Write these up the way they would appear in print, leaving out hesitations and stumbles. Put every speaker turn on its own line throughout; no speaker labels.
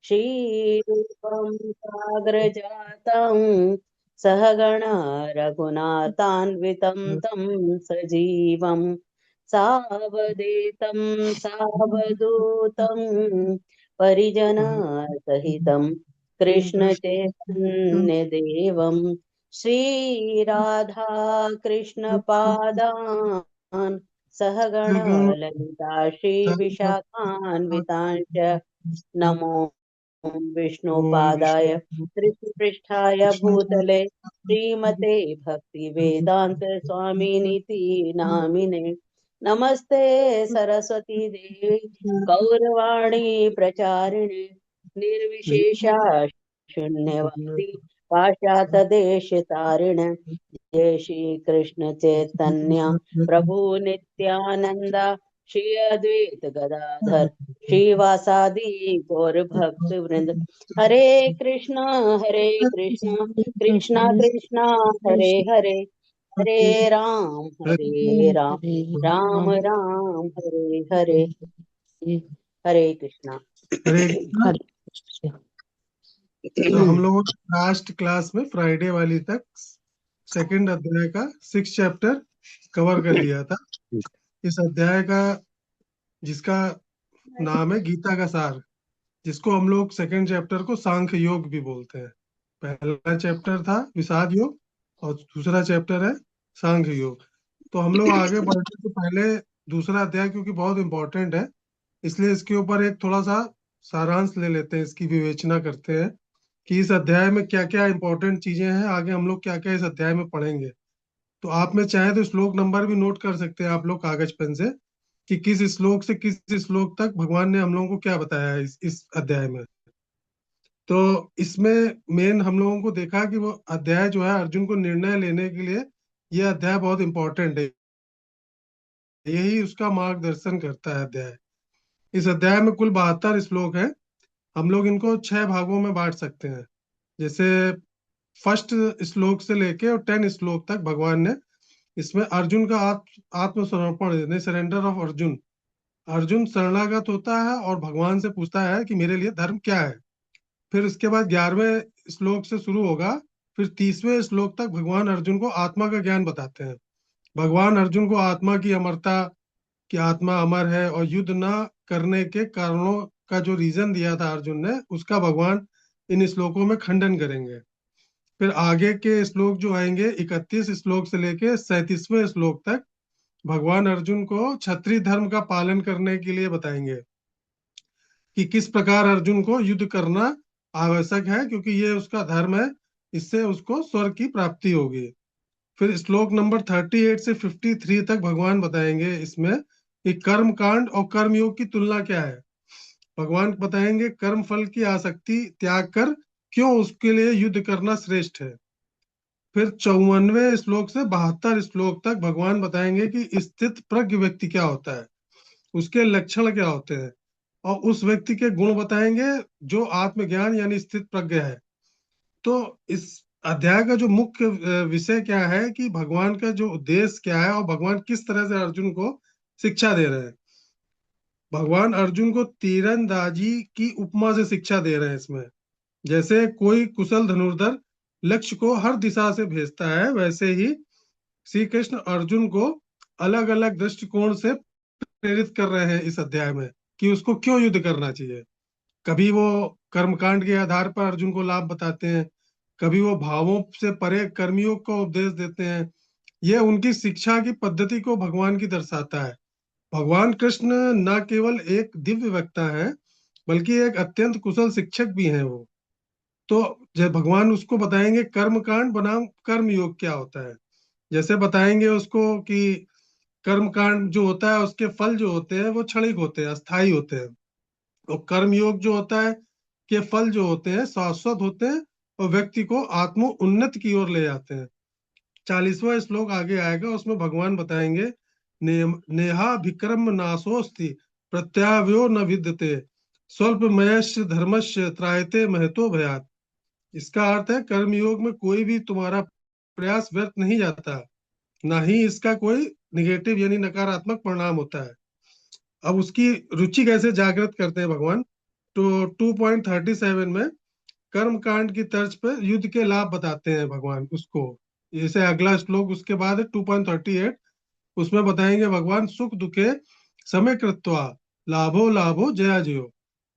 श्रीरूपं साग्रजातं सहगणा रघुनाथान्वितं तं सजीवं सावधेतं सावधूतं परिजनसहितं कृष्णचैतन्यदेवं श्रीराधा कृष्णपादान् सहगणा ललिता श्रीविशाखान्वितांश्च नमो विष्णुपादाय कृष्णपृष्ठाय भूतले श्रीमते भक्तिवेदान्त स्वामिनिति नामिने नमस्ते सरस्वती देवी गौरवाणी प्रचारिणे निर्विशेषा शून्यवादी पाश्चात देश तारिण जय श्री कृष्ण चैतन्य प्रभु नित्यानंद श्री अद्वैत गदाधर श्रीवासादि गौर भक्त वृंद हरे कृष्णा कृष्णा कृष्णा कृष्णा हरे हरे हरे राम राम राम हरे हरे हरे कृष्णा।
हरे
हरे कृष्ण।
तो हम लोगों ने लास्ट क्लास में फ्राइडे वाली तक सेकंड अध्याय का 6 चैप्टर कवर कर लिया था। इस अध्याय का जिसका नाम है गीता का सार, जिसको हम लोग सेकंड चैप्टर को सांख्य योग भी बोलते हैं। पहला चैप्टर था विषाद योग और दूसरा चैप्टर है सांख्य योग। तो हम लोग आगे बढ़ने से पहले दूसरा अध्याय क्योंकि बहुत इंपॉर्टेंट है, इसलिए इसके ऊपर एक थोड़ा सा सारांश ले लेते हैं, इसकी विवेचना करते हैं कि इस अध्याय में क्या क्या इंपॉर्टेंट चीजें हैं, आगे हम लोग क्या क्या इस अध्याय में पढ़ेंगे। तो आप में चाहे तो श्लोक नंबर भी नोट कर सकते हैं आप लोग कागज पेन से, कि किस श्लोक से किस श्लोक तक भगवान ने हम लोगों को क्या बताया है इस अध्याय में। तो इसमें मेन हम लोगों को देखा कि वो अध्याय जो है अर्जुन को निर्णय लेने के लिए, ये अध्याय बहुत इंपॉर्टेंट है, यही उसका मार्गदर्शन करता है अध्याय। इस अध्याय में कुल 72 श्लोक है। हम लोग इनको 6 भागों में बांट सकते हैं। जैसे फर्स्ट श्लोक से लेके और 10 श्लोक तक भगवान ने इसमें अर्जुन का आत्मसमर्पण यानी सरेंडर ऑफ अर्जुन, अर्जुन शरणागत होता है और भगवान से पूछता है कि मेरे लिए धर्म क्या है। फिर उसके बाद 11वें श्लोक से शुरू होगा, फिर 30वें श्लोक तक भगवान अर्जुन को आत्मा का ज्ञान बताते हैं। भगवान अर्जुन को आत्मा की अमरता, कि आत्मा अमर है और युद्ध न करने के कारणों का जो रीजन दिया था अर्जुन ने, उसका भगवान इन श्लोकों में खंडन करेंगे। फिर आगे के श्लोक जो आएंगे 31 श्लोक से लेके 37वें श्लोक तक भगवान अर्जुन को क्षत्रिय धर्म का पालन करने के लिए बताएंगे कि किस प्रकार अर्जुन को युद्ध करना आवश्यक है, क्योंकि ये उसका धर्म है, इससे उसको स्वर्ग की प्राप्ति होगी। फिर श्लोक नंबर 38 से 53 तक भगवान बताएंगे इसमें कि कर्म कांड और कर्म योग की तुलना क्या है। भगवान बताएंगे कर्म फल की आसक्ति त्याग कर क्यों उसके लिए युद्ध करना श्रेष्ठ है। फिर 54वें श्लोक से 72 श्लोक तक भगवान बताएंगे कि स्थित प्रज्ञ व्यक्ति क्या होता है, उसके लक्षण क्या होते हैं, और उस व्यक्ति के गुण बताएंगे जो आत्मज्ञान यानी स्थित प्रज्ञ है। तो इस अध्याय का जो मुख्य विषय क्या है कि भगवान का जो उद्देश्य क्या है और भगवान किस तरह से अर्जुन को शिक्षा दे रहे हैं। भगवान अर्जुन को तीरंदाजी की उपमा से शिक्षा दे रहे हैं इसमें। जैसे कोई कुशल धनुर्धर लक्ष्य को हर दिशा से भेजता है, वैसे ही श्री कृष्ण अर्जुन को अलग अलग दृष्टिकोण से प्रेरित कर रहे हैं इस अध्याय में कि उसको क्यों युद्ध करना चाहिए। कभी वो कर्मकांड के आधार पर अर्जुन को लाभ बताते हैं, कभी वो भावों से परे कर्मयोग को उपदेश देते हैं। ये उनकी शिक्षा की पद्धति को भगवान की दर्शाता है। भगवान कृष्ण न केवल एक दिव्य वक्ता है, बल्कि एक अत्यंत कुशल शिक्षक भी हैं वो। तो जब भगवान उसको बताएंगे कर्म कांड बनाम कर्म योग क्या होता है, जैसे बताएंगे उसको कि कर्म कांड जो होता है उसके फल जो होते हैं वो क्षणिक होते हैं, अस्थायी होते हैं, और कर्म योग जो होता है के फल जो होते हैं शाश्वत होते हैं और व्यक्ति को आत्म उन्नति की ओर ले जाते हैं। 40वां श्लोक आगे आएगा, उसमें भगवान बताएंगे नेहा विक्रम नाशोस्ति प्रत्याव्यो न विद्यते स्वल्पमयस्य धर्मस्य त्रायते महतो भयात। इसका अर्थ है कर्मयोग में कोई भी तुम्हारा प्रयास व्यर्थ नहीं जाता, ना ही इसका कोई निगेटिव यानी नकारात्मक परिणाम होता है। अब उसकी रुचि कैसे जागृत करते हैं भगवान, तो 2.37 में कर्म कांड की तर्ज पर युद्ध के लाभ बताते हैं भगवान उसको। जैसे अगला श्लोक उसके बाद है 2.38, उसमें बताएंगे भगवान सुख दुखे समय कृत्वा लाभो लाभो जया जयो।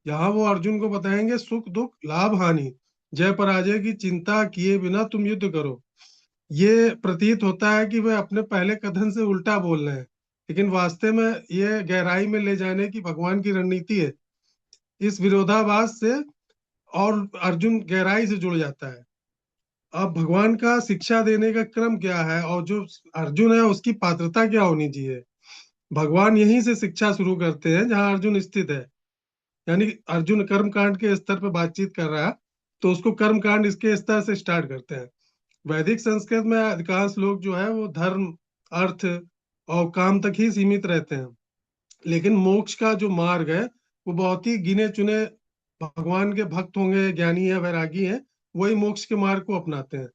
यहाँ वो अर्जुन को बताएंगे सुख दुख लाभ हानि जय पराजय की चिंता किए बिना तुम युद्ध करो। ये प्रतीत होता है कि वे अपने पहले कथन से उल्टा बोल रहे हैं, लेकिन वास्तव में ये गहराई में ले जाने की भगवान की रणनीति है। इस विरोधाभास से और अर्जुन गहराई से जुड़ जाता है। अब भगवान का शिक्षा देने का क्रम क्या है और जो अर्जुन है उसकी पात्रता क्या होनी चाहिए। भगवान यहीं से शिक्षा शुरू करते हैं जहां अर्जुन स्थित है। यानी अर्जुन कर्म कांड के स्तर पर बातचीत कर रहा है, तो उसको कर्म कांड इसके स्तर से स्टार्ट करते हैं। वैदिक संस्कृत में अधिकांश लोग जो है वो धर्म अर्थ और काम तक ही सीमित रहते हैं, लेकिन मोक्ष का जो मार्ग है वो बहुत ही गिने चुने भगवान के भक्त होंगे, ज्ञानी है, वैरागी है, वही मोक्ष के मार्ग को अपनाते हैं।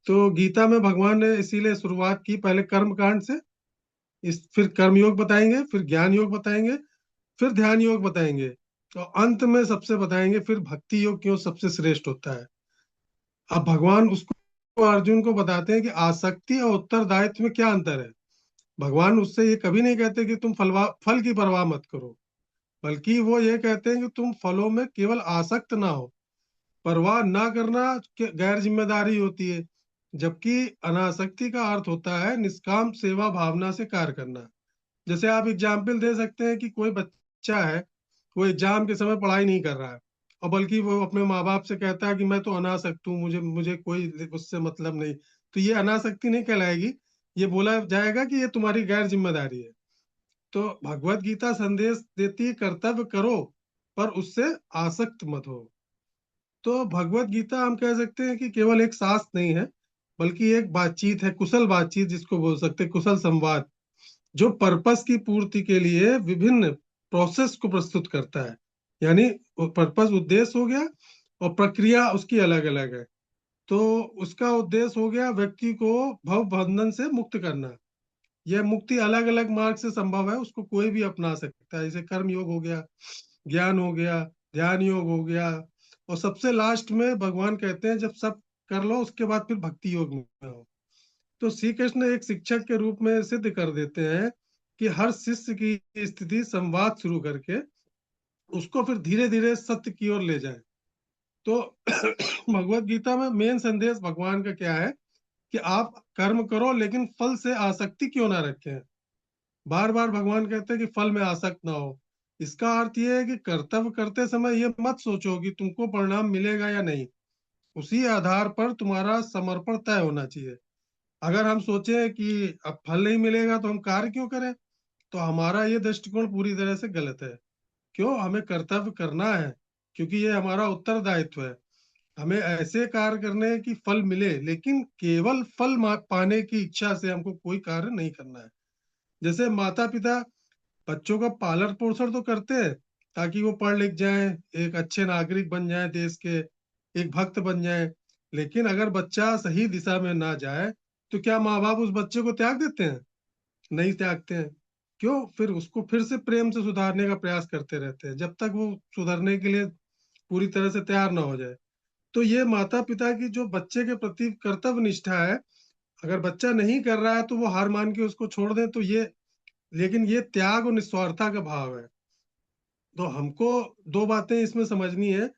तो गीता में भगवान ने इसीलिए शुरुआत की पहले कर्म कांड से, इस फिर कर्म योग बताएंगे, फिर ज्ञान योग बताएंगे, फिर ध्यान योग बताएंगे, और अंत में सबसे बताएंगे फिर भक्ति योग क्यों सबसे श्रेष्ठ होता है। अब भगवान उसको अर्जुन को बताते हैं कि आसक्ति और उत्तरदायित्व में क्या अंतर है। भगवान उससे ये कभी नहीं कहते कि तुम फल की परवाह मत करो, बल्कि वो ये कहते हैं कि तुम फलों में केवल आसक्त ना हो। परवाह ना करना गैर जिम्मेदारी होती है, जबकि अनासक्ति का अर्थ होता है निष्काम सेवा भावना से कार्य करना। जैसे आप एग्जाम्पल दे सकते हैं कि कोई बच्चा है, वो एग्जाम के समय पढ़ाई नहीं कर रहा है, और बल्कि वो अपने माँ बाप से कहता है कि मैं तो अनासक्त हूँ, मुझे मुझे कोई उससे मतलब नहीं। तो ये अनासक्ति नहीं कहलाएगी, ये बोला जाएगा कि ये तुम्हारी गैर जिम्मेदारी है। तो भगवत गीता संदेश देती है कर्तव्य करो, पर उससे आसक्त मत हो। तो भगवत गीता हम कह सकते हैं कि केवल एक शास्त्र नहीं है, बल्कि एक बातचीत है, कुशल बातचीत जिसको बोल सकते हैं, कुशल संवाद, जो पर्पस की पूर्ति के लिए विभिन्न प्रोसेस को प्रस्तुत करता है। यानी पर्पस उद्देश्य हो गया, और प्रक्रिया उसकी अलग अलग है। तो उसका उद्देश्य हो गया व्यक्ति को भव बंधन से मुक्त करना। यह मुक्ति अलग अलग मार्ग से संभव है, उसको कोई भी अपना सकता है। जैसे कर्म योग हो गया, ज्ञान हो गया, ध्यान योग हो गया, और सबसे लास्ट में भगवान कहते हैं जब सब कर लो उसके बाद फिर भक्ति योग में आओ। तो श्री कृष्ण एक शिक्षक के रूप में सिद्ध कर देते हैं कि हर शिष्य की स्थिति संवाद शुरू करके उसको फिर धीरे धीरे सत्य की ओर ले जाए। तो भगवत गीता में मेन संदेश भगवान का क्या है कि आप कर्म करो, लेकिन फल से आसक्ति क्यों ना रखें। बार बार भगवान कहते हैं कि फल में आसक्त ना हो। इसका अर्थ ये है कि कर्तव्य करते समय ये मत सोचो कि तुमको परिणाम मिलेगा या नहीं, उसी आधार पर तुम्हारा समर्पण तय होना चाहिए। अगर हम सोचें कि अब फल नहीं मिलेगा तो हम कार्य क्यों करें, तो हमारा ये दृष्टिकोण पूरी तरह से गलत है। क्यों, हमें कर्तव्य करना है, क्योंकि ये हमारा उत्तरदायित्व है। हमें ऐसे कार्य करने हैं कि फल मिले, लेकिन केवल फल पाने की इच्छा से हमको कोई कार्य नहीं करना है। जैसे माता पिता बच्चों का पालन पोषण तो करते हैं ताकि वो पढ़ लिख जाएं, एक अच्छे नागरिक बन जाएं, देश के एक भक्त बन जाएं। लेकिन अगर बच्चा सही दिशा में ना जाए, तो क्या माँ बाप उस बच्चे को त्याग देते हैं? नहीं त्यागते हैं। क्यों? फिर उसको फिर से प्रेम से सुधारने का प्रयास करते रहते हैं, जब तक वो सुधरने के लिए पूरी तरह से तैयार ना हो जाए। तो ये माता पिता की जो बच्चे के प्रति कर्तव्य निष्ठा है, अगर बच्चा नहीं कर रहा है तो वो हार मान के उसको छोड़ दें, तो ये, लेकिन ये त्याग और निस्वार्थता का भाव है। तो हमको दो बातें इसमें समझनी है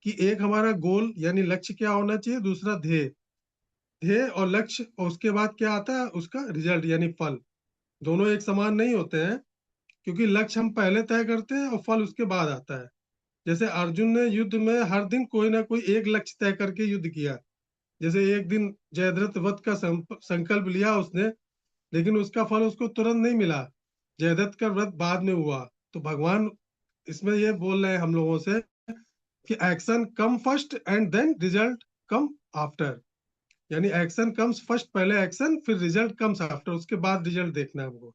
कि एक हमारा गोल यानी लक्ष्य क्या होना चाहिए, दूसरा ध्येय। ध्येय और लक्ष्य, और उसके बाद क्या आता है उसका रिजल्ट यानी फल। दोनों एक समान नहीं होते हैं, क्योंकि लक्ष्य हम पहले तय करते हैं और फल उसके बाद आता है। जैसे अर्जुन ने युद्ध में हर दिन कोई ना कोई एक लक्ष्य तय करके युद्ध किया। जैसे एक दिन जयद्रथ वध का संकल्प लिया उसने, लेकिन उसका फल उसको तुरंत नहीं मिला। जयदत्त का व्रत बाद में हुआ। तो भगवान इसमें ये बोल रहे हैं हम लोगों से कि action come first and then result come after. यानी एक्शन कम्स फर्स्ट, पहले एक्शन फिर रिजल्ट कम्स आफ्टर, उसके बाद रिजल्ट देखना है हमको।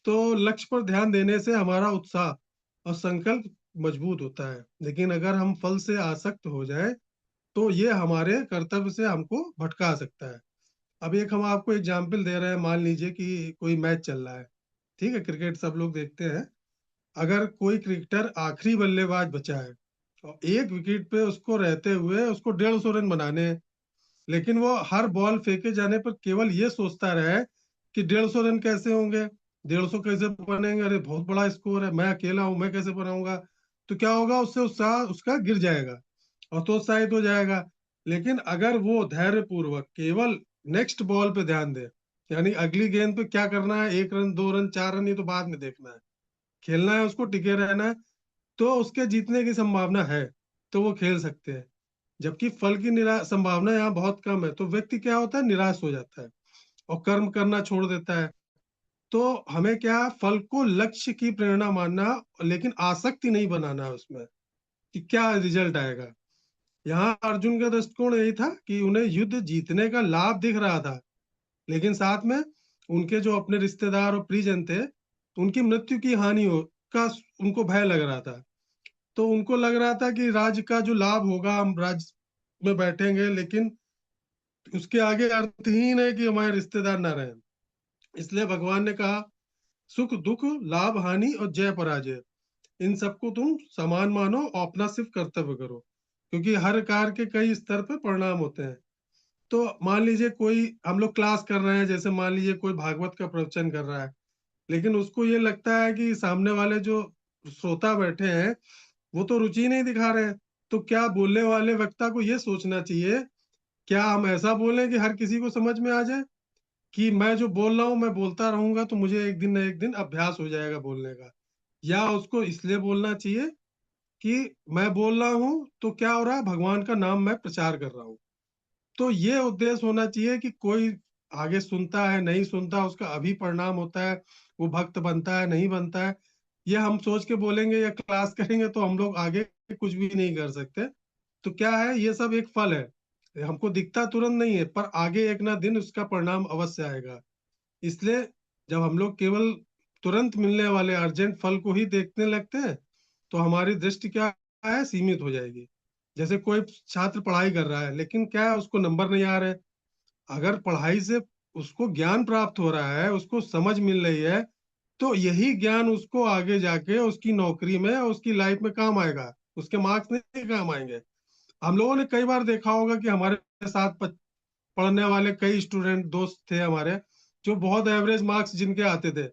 तो लक्ष्य पर ध्यान देने से हमारा उत्साह और संकल्प मजबूत होता है, लेकिन अगर हम फल से आसक्त हो जाए तो ये हमारे कर्तव्य से हमको भटका सकता है। अब एक हम आपको एग्जाम्पल दे रहे हैं, मान लीजिए कि कोई मैच चल रहा है, ठीक है, क्रिकेट सब लोग देखते हैं। अगर कोई क्रिकेटर आखिरी बल्लेबाज बचा है और एक विकेट पे उसको रहते हुए उसको 150 रन बनाने हैं, लेकिन वो हर बॉल फेंके जाने पर केवल ये सोचता रहे कि 150 रन कैसे होंगे, 150 कैसे बनेंगे, अरे बहुत बड़ा स्कोर है, मैं अकेला हूं, मैं कैसे बनाऊंगा। तो क्या होगा, उससे उत्साह उसका गिर जाएगा और तो उत्साहित हो जाएगा। लेकिन अगर वो धैर्य पूर्वक केवल नेक्स्ट बॉल पे ध्यान दे, यानी अगली गेंद पे क्या करना है, 1 रन 2 रन 4 रन ये तो बाद में देखना है, खेलना है उसको, टिके रहना है, तो उसके जीतने की संभावना है, तो वो खेल सकते हैं। जबकि फल की निराश संभावना यहाँ बहुत कम है, तो व्यक्ति क्या होता है, निराश हो जाता है और कर्म करना छोड़ देता है। तो हमें क्या, फल को लक्ष्य की प्रेरणा मानना, लेकिन आसक्ति नहीं बनाना है उसमें कि क्या रिजल्ट आएगा। यहाँ अर्जुन का दृष्टिकोण यही था कि उन्हें युद्ध जीतने का लाभ दिख रहा था, लेकिन साथ में उनके जो अपने रिश्तेदार और परिजन थे, उनकी मृत्यु की हानि हो का उनको भय लग रहा था। तो उनको लग रहा था कि राज्य का जो लाभ होगा, हम राज्य में बैठेंगे, लेकिन उसके आगे अर्थहीन है कि हमारे रिश्तेदार ना रहें। इसलिए भगवान ने कहा, सुख दुख लाभ हानि और जय पराजय, इन सबको तुम समान मानो और अपना सिर्फ कर्तव्य करो, क्योंकि हर कार्य के कई स्तर पर परिणाम होते हैं। तो मान लीजिए कोई, हम लोग क्लास कर रहे हैं, जैसे मान लीजिए कोई भागवत का प्रवचन कर रहा है, लेकिन उसको ये लगता है कि सामने वाले जो श्रोता बैठे हैं वो तो रुचि नहीं दिखा रहे हैं। तो क्या बोलने वाले वक्ता को ये सोचना चाहिए, क्या हम ऐसा बोलें कि हर किसी को समझ में आ जाए, कि मैं जो बोल रहा हूँ मैं बोलता रहूंगा तो मुझे एक दिन न एक दिन अभ्यास हो जाएगा बोलने का, या उसको इसलिए बोलना चाहिए कि मैं बोल रहा हूँ तो क्या हो रहा है, भगवान का नाम मैं प्रचार कर रहा हूँ। तो ये उद्देश्य होना चाहिए कि कोई आगे सुनता है नहीं सुनता उसका अभी परिणाम होता है, वो भक्त बनता है नहीं बनता है, ये हम सोच के बोलेंगे या क्लास करेंगे तो हम लोग आगे कुछ भी नहीं कर सकते। तो क्या है, ये सब एक फल है, ये हमको दिखता तुरंत नहीं है, पर आगे एक ना दिन उसका परिणाम अवश्य आएगा। इसलिए जब हम लोग केवल तुरंत मिलने वाले अर्जेंट फल को ही देखने लगते हैं, तो हमारी दृष्टि क्या है, सीमित हो जाएगी। जैसे कोई छात्र पढ़ाई कर रहा है, लेकिन क्या है, उसको नंबर नहीं आ रहे। अगर पढ़ाई से उसको ज्ञान प्राप्त हो रहा है, उसको समझ मिल रही है, तो यही ज्ञान उसको आगे जाके उसकी नौकरी में, उसकी लाइफ में काम आएगा, उसके मार्क्स नहीं काम आएंगे। हम लोगों ने कई बार देखा होगा कि हमारे साथ पढ़ने वाले कई स्टूडेंट दोस्त थे हमारे, जो बहुत एवरेज मार्क्स जिनके आते थे,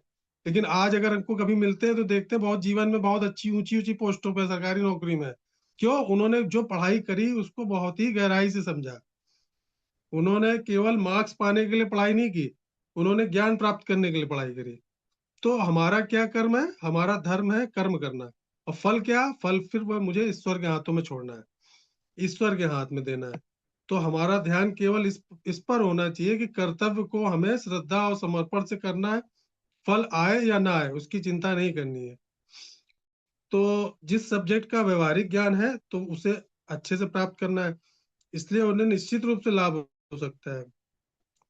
लेकिन आज अगर हमको कभी मिलते हैं तो देखते हैं बहुत जीवन में बहुत अच्छी ऊंची ऊंची पोस्टों पे, सरकारी नौकरी में। क्यों? उन्होंने जो पढ़ाई करी उसको बहुत ही गहराई से समझा। उन्होंने केवल मार्क्स पाने के लिए पढ़ाई नहीं की, उन्होंने ज्ञान प्राप्त करने के लिए पढ़ाई करी। तो हमारा क्या कर्म है, हमारा धर्म है कर्म करना, और फल क्या, फल फिर वह मुझे ईश्वर के हाथों में छोड़ना है, ईश्वर के हाथ में देना है। तो हमारा ध्यान केवल इस पर होना चाहिए कि कर्तव्य को हमें श्रद्धा और समर्पण से करना है, फल आए या ना आए उसकी चिंता नहीं करनी है। तो जिस सब्जेक्ट का व्यवहारिक ज्ञान है तो उसे अच्छे से प्राप्त करना है, इसलिए उन्हें निश्चित रूप से लाभ हो सकता है।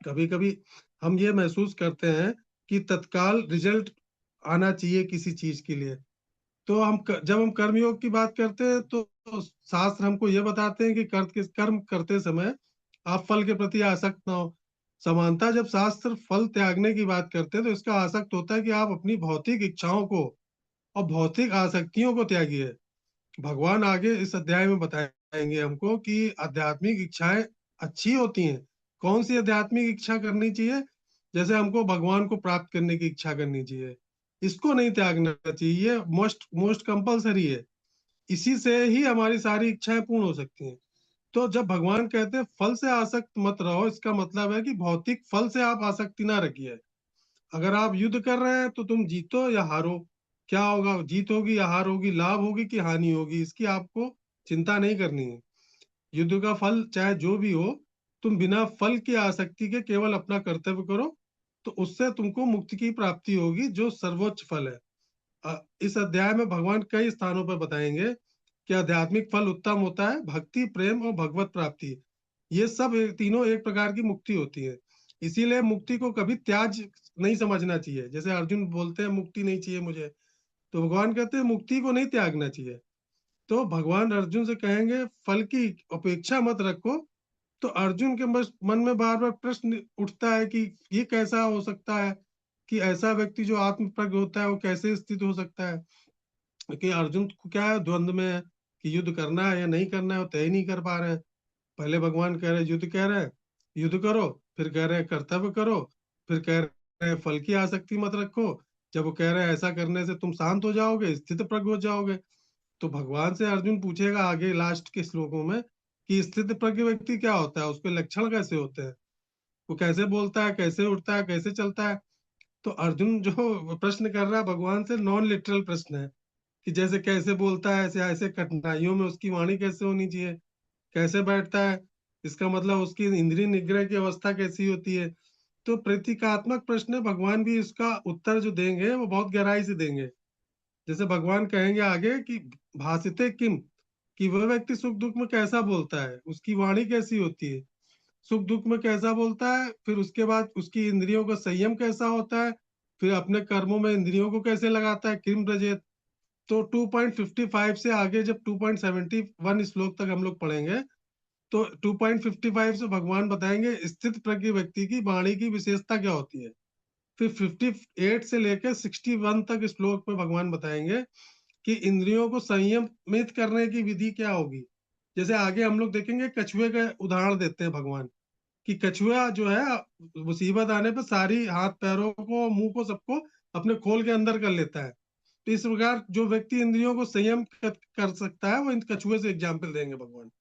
कभी कभी हम ये महसूस करते हैं कि तत्काल रिजल्ट आना चाहिए किसी चीज के लिए, तो जब हम कर्मयोग की बात करते हैं तो शास्त्र हमको ये बताते हैं कि कर्म करते समय आप फल के प्रति आसक्त ना हो। समानता जब शास्त्र फल त्यागने की बात करते हैं तो इसका आसक्त होता है कि आप अपनी भौतिक इच्छाओं को और भौतिक आसक्तियों को त्यागिए। भगवान आगे इस अध्याय में बताएंगे हमको कि आध्यात्मिक इच्छाएं अच्छी होती हैं। कौन सी आध्यात्मिक इच्छा करनी चाहिए? जैसे हमको भगवान को प्राप्त करने की इच्छा करनी चाहिए, इसको नहीं त्यागना चाहिए, ये मोस्ट मोस्ट कंपलसरी है। इसी से ही हमारी सारी इच्छाएं पूर्ण हो सकती हैं। तो जब भगवान कहते हैं फल से आसक्त मत रहो, इसका मतलब है कि भौतिक फल से आप आसक्ति ना रखिए। अगर आप युद्ध कर रहे हैं तो तुम जीतो या हारो, क्या होगा, जीत होगी या हार होगी, लाभ होगी कि हानि होगी, इसकी आपको चिंता नहीं करनी है। युद्ध का फल चाहे जो भी हो, तुम बिना फल की आसक्ति के केवल अपना कर्तव्य करो, तो उससे तुमको मुक्ति की प्राप्ति होगी, जो सर्वोच्च फल है। इस अध्याय में भगवान कई स्थानों पर बताएंगे कि आध्यात्मिक फल उत्तम होता है, भक्ति प्रेम और भगवत प्राप्ति, ये सब तीनों एक प्रकार की मुक्ति होती है। इसीलिए मुक्ति को कभी त्याज नहीं समझना चाहिए। जैसे अर्जुन बोलते हैं मुक्ति नहीं चाहिए मुझे, तो भगवान कहते हैं मुक्ति को नहीं त्यागना चाहिए। तो भगवान अर्जुन से कहेंगे फल की अपेक्षा मत रखो। तो अर्जुन के मन में बार बार प्रश्न उठता है कि ये कैसा हो सकता है कि ऐसा व्यक्ति जो आत्म प्रज्ञ होता है वो कैसे स्थित हो सकता है। कि अर्जुन को क्या है, द्वंद में है कि युद्ध करना है या नहीं करना है, वो तय नहीं कर पा रहे हैं। पहले भगवान कह रहे हैं युद्ध, कह रहे हैं युद्ध करो, फिर कह रहे हैं कर्तव्य करो, फिर कह रहे हैं फल की आसक्ति मत रखो। जब वो कह रहे हैं ऐसा करने से तुम शांत हो जाओगे, स्थित प्रज्ञ हो जाओगे, तो भगवान से अर्जुन पूछेगा आगे लास्ट के श्लोकों में कि स्थित प्रज्ञ व्यक्ति क्या होता है, उसके लक्षण कैसे होते हैं, वो कैसे बोलता है, कैसे उठता है, कैसे चलता है। तो अर्जुन जो प्रश्न कर रहा है भगवान से नॉन लिटरल प्रश्न है, कि जैसे कैसे बोलता है, ऐसे ऐसे कठिनाइयों में उसकी वाणी कैसे होनी चाहिए, कैसे बैठता है, इसका मतलब उसकी इंद्रिय निग्रह की अवस्था कैसी होती है। तो प्रतीकात्मक प्रश्न है, भगवान भी इसका उत्तर जो देंगे वो बहुत गहराई से देंगे। जैसे भगवान कहेंगे आगे कि भाषिते किम, कि वह व्यक्ति सुख दुख में कैसा बोलता है, उसकी वाणी कैसी होती है, सुख दुख में कैसा बोलता है, फिर उसके बाद उसकी इंद्रियों का संयम कैसा होता है, फिर अपने कर्मों में इंद्रियों को कैसे लगाता है, किम रजेत। तो 2.55 से आगे जब 2.71 श्लोक तक हम लोग पढ़ेंगे, तो 2.55 से भगवान बताएंगे स्थित प्रज्ञ व्यक्ति की वाणी की विशेषता क्या होती है। फिर 58 से लेकर 61 तक श्लोक में भगवान बताएंगे कि इंद्रियों को संयमित करने की विधि क्या होगी। जैसे आगे हम लोग देखेंगे, कछुए का उदाहरण देते हैं भगवान, कि कछुआ जो है मुसीबत आने पर सारी हाथ पैरों को, मुंह को, सबको अपने खोल के अंदर कर लेता है। तो इस प्रकार जो व्यक्ति इंद्रियों को संयम कर सकता है, वो इन कछुए से एग्जाम्पल देंगे भगवान।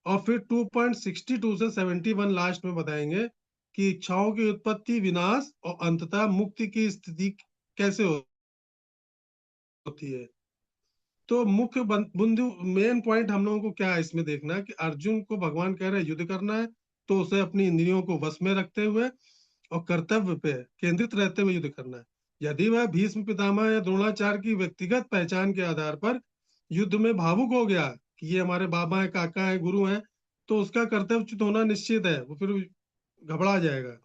और फिर 2.62 से 71 लास्ट में बताएंगे कि इच्छाओं की उत्पत्ति, विनाश और अंततः मुक्ति की स्थिति कैसे होती है। तो मुख्य बिंदु, मेन पॉइंट हम लोगों को क्या है इसमें देखना है कि अर्जुन को भगवान कह रहे हैं युद्ध करना है, तो उसे अपनी इंद्रियों को वश में रखते हुए और कर्तव्य पे केंद्रित रहते हुए युद्ध करना है। यदि वह भीष्म पितामह या द्रोणाचार्य की व्यक्तिगत पहचान के आधार पर युद्ध में भावुक हो गया कि ये हमारे बाबा है, काका है, गुरु हैं, तो उसका कर्तव्यच्युत होना निश्चित है, वो फिर घबरा जाएगा।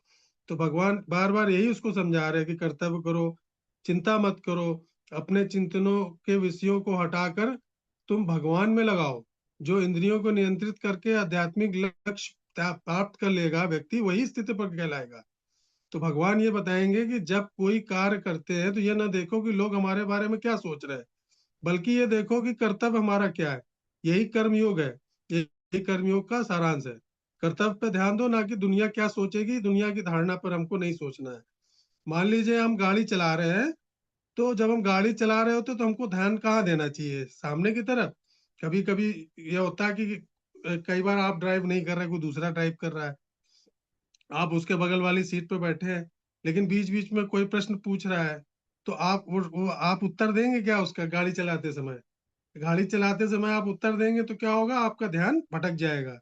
तो भगवान बार बार यही उसको समझा रहे हैं कि कर्तव्य करो, चिंता मत करो, अपने चिंतनों के विषयों को हटाकर तुम भगवान में लगाओ। जो इंद्रियों को नियंत्रित करके आध्यात्मिक लक्ष्य प्राप्त कर लेगा व्यक्ति, वही स्थिति पर कहलाएगा। तो भगवान ये बताएंगे कि जब कोई कार्य करते हैं तो ये ना देखो कि लोग हमारे बारे में क्या सोच रहे हैं, बल्कि ये देखो कि कर्तव्य हमारा क्या है। यही कर्मयोग है, यही कर्मयोग का सारांश है। कर्तव्य पे ध्यान दो, ना कि दुनिया क्या सोचेगी, दुनिया की धारणा पर हमको नहीं सोचना है। मान लीजिए हम गाड़ी चला रहे हैं, तो जब हम गाड़ी चला रहे होते तो हमको ध्यान कहाँ देना चाहिए, सामने की तरफ। कभी कभी ये होता है कि कई बार आप ड्राइव नहीं कर रहे, कोई दूसरा ड्राइव कर रहा है, आप उसके बगल वाली सीट पे बैठे हैं, लेकिन बीच बीच में कोई प्रश्न पूछ रहा है, तो आप वो आप उत्तर देंगे क्या उसका, गाड़ी चलाते समय? गाड़ी चलाते समय आप उत्तर देंगे तो क्या होगा, आपका ध्यान भटक जाएगा।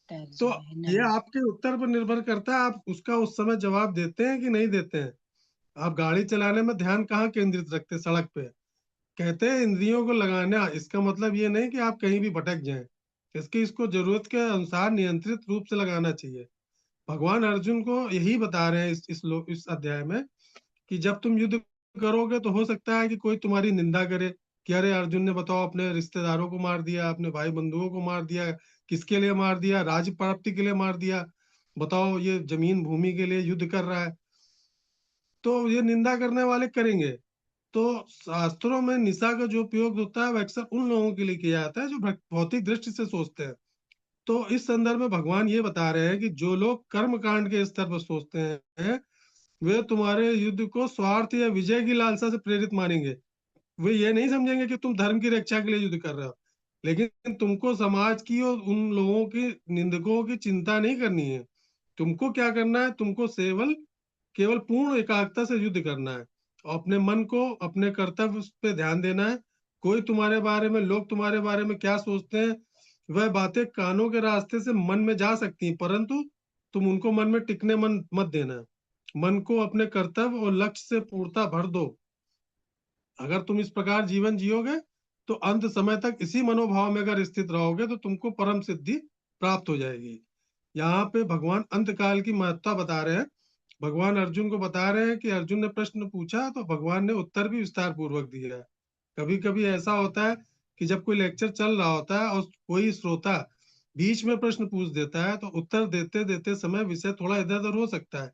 तो ये आपके उत्तर पर निर्भर करता है, आप उसका उस समय जवाब देते हैं कि नहीं देते हैं। आप गाड़ी चलाने में ध्यान कहाँ केंद्रित रखते हैं, सड़क पे। कहते हैं इंद्रियों को लगाना, इसका मतलब ये नहीं कि आप कहीं भी भटक जाएं, इसको जरूरत के अनुसार नियंत्रित रूप से लगाना चाहिए। भगवान अर्जुन को यही बता रहे हैं इस अध्याय में, कि जब तुम युद्ध करोगे तो हो सकता है कि कोई तुम्हारी निंदा करे कि अरे अर्जुन ने बताओ अपने रिश्तेदारों को मार दिया, अपने भाई बंधुओं को मार दिया, किसके लिए मार दिया, राज्य प्राप्ति के लिए मार दिया, बताओ ये जमीन भूमि के लिए युद्ध कर रहा है। तो ये निंदा करने वाले करेंगे। तो शास्त्रों में निशा का जो उपयोग होता है वो अक्सर उन लोगों के लिए किया जाता है जो भौतिक दृष्टि से सोचते हैं। तो इस संदर्भ में भगवान ये बता रहे हैं कि जो लोग कर्म कांड के स्तर पर सोचते हैं, वे तुम्हारे युद्ध को स्वार्थ या विजय की लालसा से प्रेरित मानेंगे। वे ये नहीं समझेंगे कि तुम धर्म की रक्षा के लिए युद्ध कर रहे हो, लेकिन तुमको समाज की और उन लोगों की, निंदकों की चिंता नहीं करनी है। तुमको क्या करना है, तुमको केवल पूर्ण एकाग्रता से युद्ध करना है और अपने मन को अपने कर्तव्य पे ध्यान देना है। कोई तुम्हारे बारे में, लोग तुम्हारे बारे में क्या सोचते हैं, वह बातें कानों के रास्ते से मन में जा सकती हैं, परंतु तुम उनको मन में टिकने मन मत देना। मन को अपने कर्तव्य और लक्ष्य से पूर्णता भर दो। अगर तुम इस प्रकार जीवन जियोगे तो अंत समय तक इसी मनोभाव में अगर स्थित रहोगे तो तुमको परम सिद्धि प्राप्त हो जाएगी। यहाँ पे भगवान अंत काल की महत्ता बता रहे हैं। भगवान अर्जुन को बता रहे हैं कि अर्जुन ने प्रश्न पूछा तो भगवान ने उत्तर भी विस्तार पूर्वक दिया है। कभी कभी ऐसा होता है कि जब कोई लेक्चर चल रहा होता है और कोई श्रोता बीच में प्रश्न पूछ देता है, तो उत्तर देते देते समय विषय थोड़ा इधर उधर हो सकता है,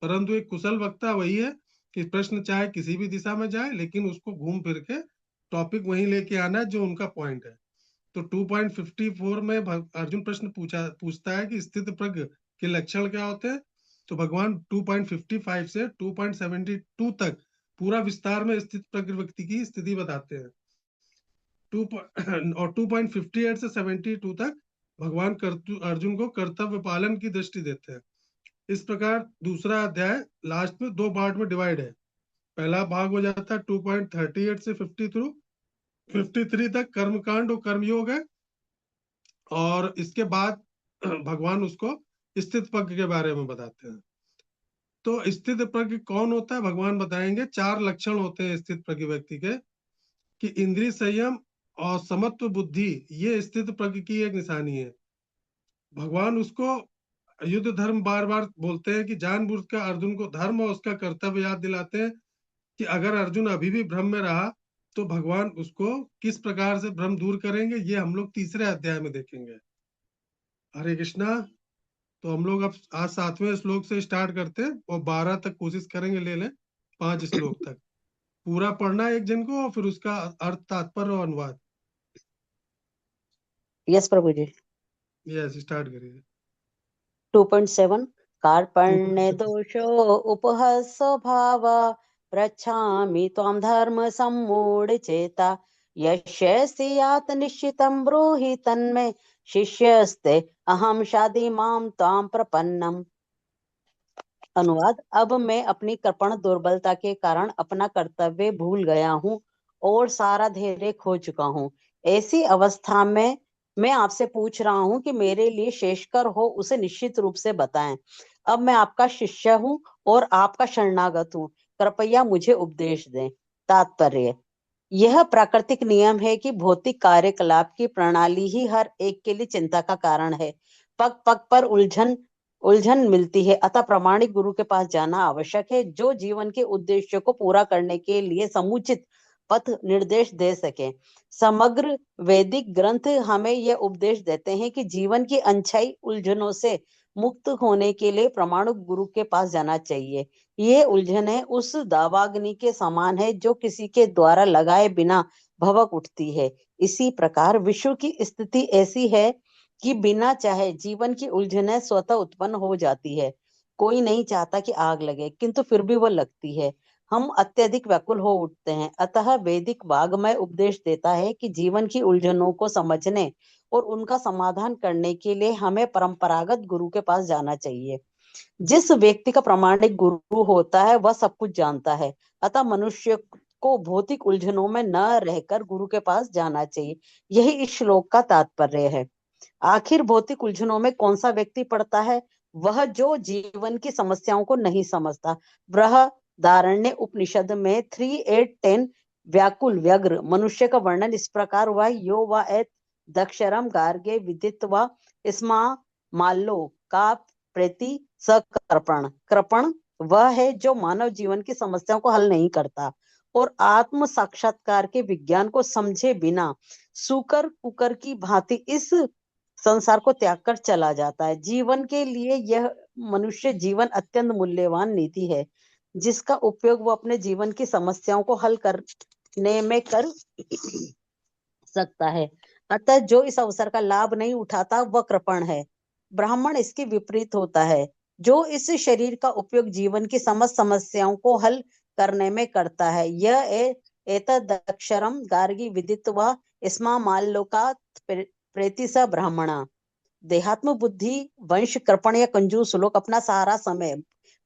परंतु एक कुशल वक्ता वही है कि प्रश्न चाहे किसी भी दिशा में जाए, लेकिन उसको घूम फिर के टॉपिक वहीं लेके आना है जो उनका पॉइंट है। तो 2.54 में अर्जुन प्रश्न पूछता है कि स्थित प्रज्ञ के लक्षण क्या होते हैं। तो भगवान 2.55 से 2.72 तक पूरा विस्तार में स्थित प्रज्ञ व्यक्ति की स्थिति बताते हैं। और 2.58 से 72 तक भगवान अर्जुन को कर्तव्य पालन की दृष्टि देते हैं। इस प्रकार दूसरा अध्याय लास्ट में 2 पार्ट में डिवाइड है। पहला भाग हो जाता है 2.38 से 53 तक कर्मकांड और कर्मयोग है, और इसके बाद भगवान उसको स्थित प्रज्ञ के बारे में बताते हैं। तो स्थित प्रज्ञ कौन होता है, भगवान बताएंगे। 4 लक्षण होते हैं स्थित प्रज्ञ व्यक्ति के, कि इंद्रिय संयम और समत्व बुद्धि, ये स्थित प्रज्ञ की एक निशानी है। भगवान उसको युद्ध धर्म बार बार बोलते हैं कि जानबूझ कर अर्जुन को धर्म और उसका कर्तव्य याद दिलाते हैं, कि अगर अर्जुन अभी भी भ्रम में रहा तो भगवान उसको किस प्रकार से भ्रम दूर करेंगे, ये हम लोग तीसरे अध्याय में देखेंगे। हरे कृष्णा। तो हम लोग अब आज 7वें श्लोक से स्टार्ट करते हैं और 12 तक कोशिश करेंगे ले लें, 5 श्लोक तक पूरा पढ़ना है एक जन को, और फिर उसका अर्थ तात्पर्य और अनुवाद।
यस प्रभु जी।
यस, स्टार्ट करिए।
2.7 कार्पण्य दोषो उपहस भाव पृच्छामि त्वां धर्म सम्मूढ़ चेता यस्यसि यात निश्चितं ब्रूहि तन्मे शिष्यस्ते अहम शादि मां त्वां प्रपन्नम। अनुवाद। अब मैं अपनी कृपण दुर्बलता के कारण अपना कर्तव्य भूल गया हूँ और सारा धैर्य खो चुका हूँ। ऐसी अवस्था में मैं आपसे पूछ रहा हूँ कि मेरे लिए शेषकर हो उसे निश्चित रूप से बताएं। अब मैं आपका शिष्य हूँ और आपका शरणागत हूँ, कृपया मुझे उपदेश दें। तात्पर्य। यह प्राकृतिक नियम है कि भौतिक कार्यकलाप की प्रणाली ही हर एक के लिए चिंता का कारण है। पग पग पर उलझन मिलती है, अतः प्रामाणिक गुरु के पास जाना आवश्यक है, जो जीवन के उद्देश्य को पूरा करने के लिए समुचित पथ निर्देश दे सके। समग्र वैदिक ग्रंथ हमें यह उपदेश देते हैं कि जीवन की अनछाई उलझनों से मुक्त होने के लिए प्रामाणिक गुरु के पास जाना चाहिए। ये उलझने उस दावाग्नि के समान है जो किसी के द्वारा लगाए बिना भभक उठती है। इसी प्रकार विश्व की स्थिति ऐसी है कि बिना चाहे जीवन की उलझने स्वतः उत्पन्न हो जाती है। कोई नहीं चाहता कि आग लगे, किंतु फिर भी वो लगती है। हम अत्यधिक व्याकुल हो उठते हैं। अतः वैदिक वाग्मय उपदेश देता है कि जीवन की उलझनों को समझने और उनका समाधान करने के लिए हमें परंपरागत गुरु के पास जाना चाहिए। जिस व्यक्ति का प्रामाणिक गुरु होता है वह सब कुछ जानता है, अतः मनुष्य को भौतिक उलझनों में न रहकर गुरु के पास जाना चाहिए। यही इस श्लोक का तात्पर्य है। आखिर भौतिक उलझनों में कौन सा व्यक्ति पड़ता है? वह जो जीवन की समस्याओं को नहीं समझता। बृहदारण्य उपनिषद में 3:8-10 व्याकुल व्यग्र मनुष्य का वर्णन इस प्रकार हुआ। यो वा एत दक्षरम गार्गे विदित्वा स्मा माल्लो का प्रति सकर्पण। कृपण वह है जो मानव जीवन की समस्याओं को हल नहीं करता और आत्म साक्षात्कार के विज्ञान को समझे बिना सूकर कुकर की भांति इस संसार को त्याग कर चला जाता है। जीवन के लिए यह मनुष्य जीवन अत्यंत मूल्यवान नीति है, जिसका उपयोग वो अपने जीवन की समस्याओं को हल करने में कर सकता है। अतः जो इस अवसर का लाभ नहीं उठाता वह कृपण है। ब्राह्मण इसके विपरीत होता है, जो इस शरीर का उपयोग जीवन की समस्त समस्याओं को हल करने में करता है। यह एतदक्षरम गार्गी विदित्वा स्मा माल्लोकात् प्रेति स ब्राह्मणा। देहात्म बुद्धि वंश कृपण या कंजूस लोग अपना सारा समय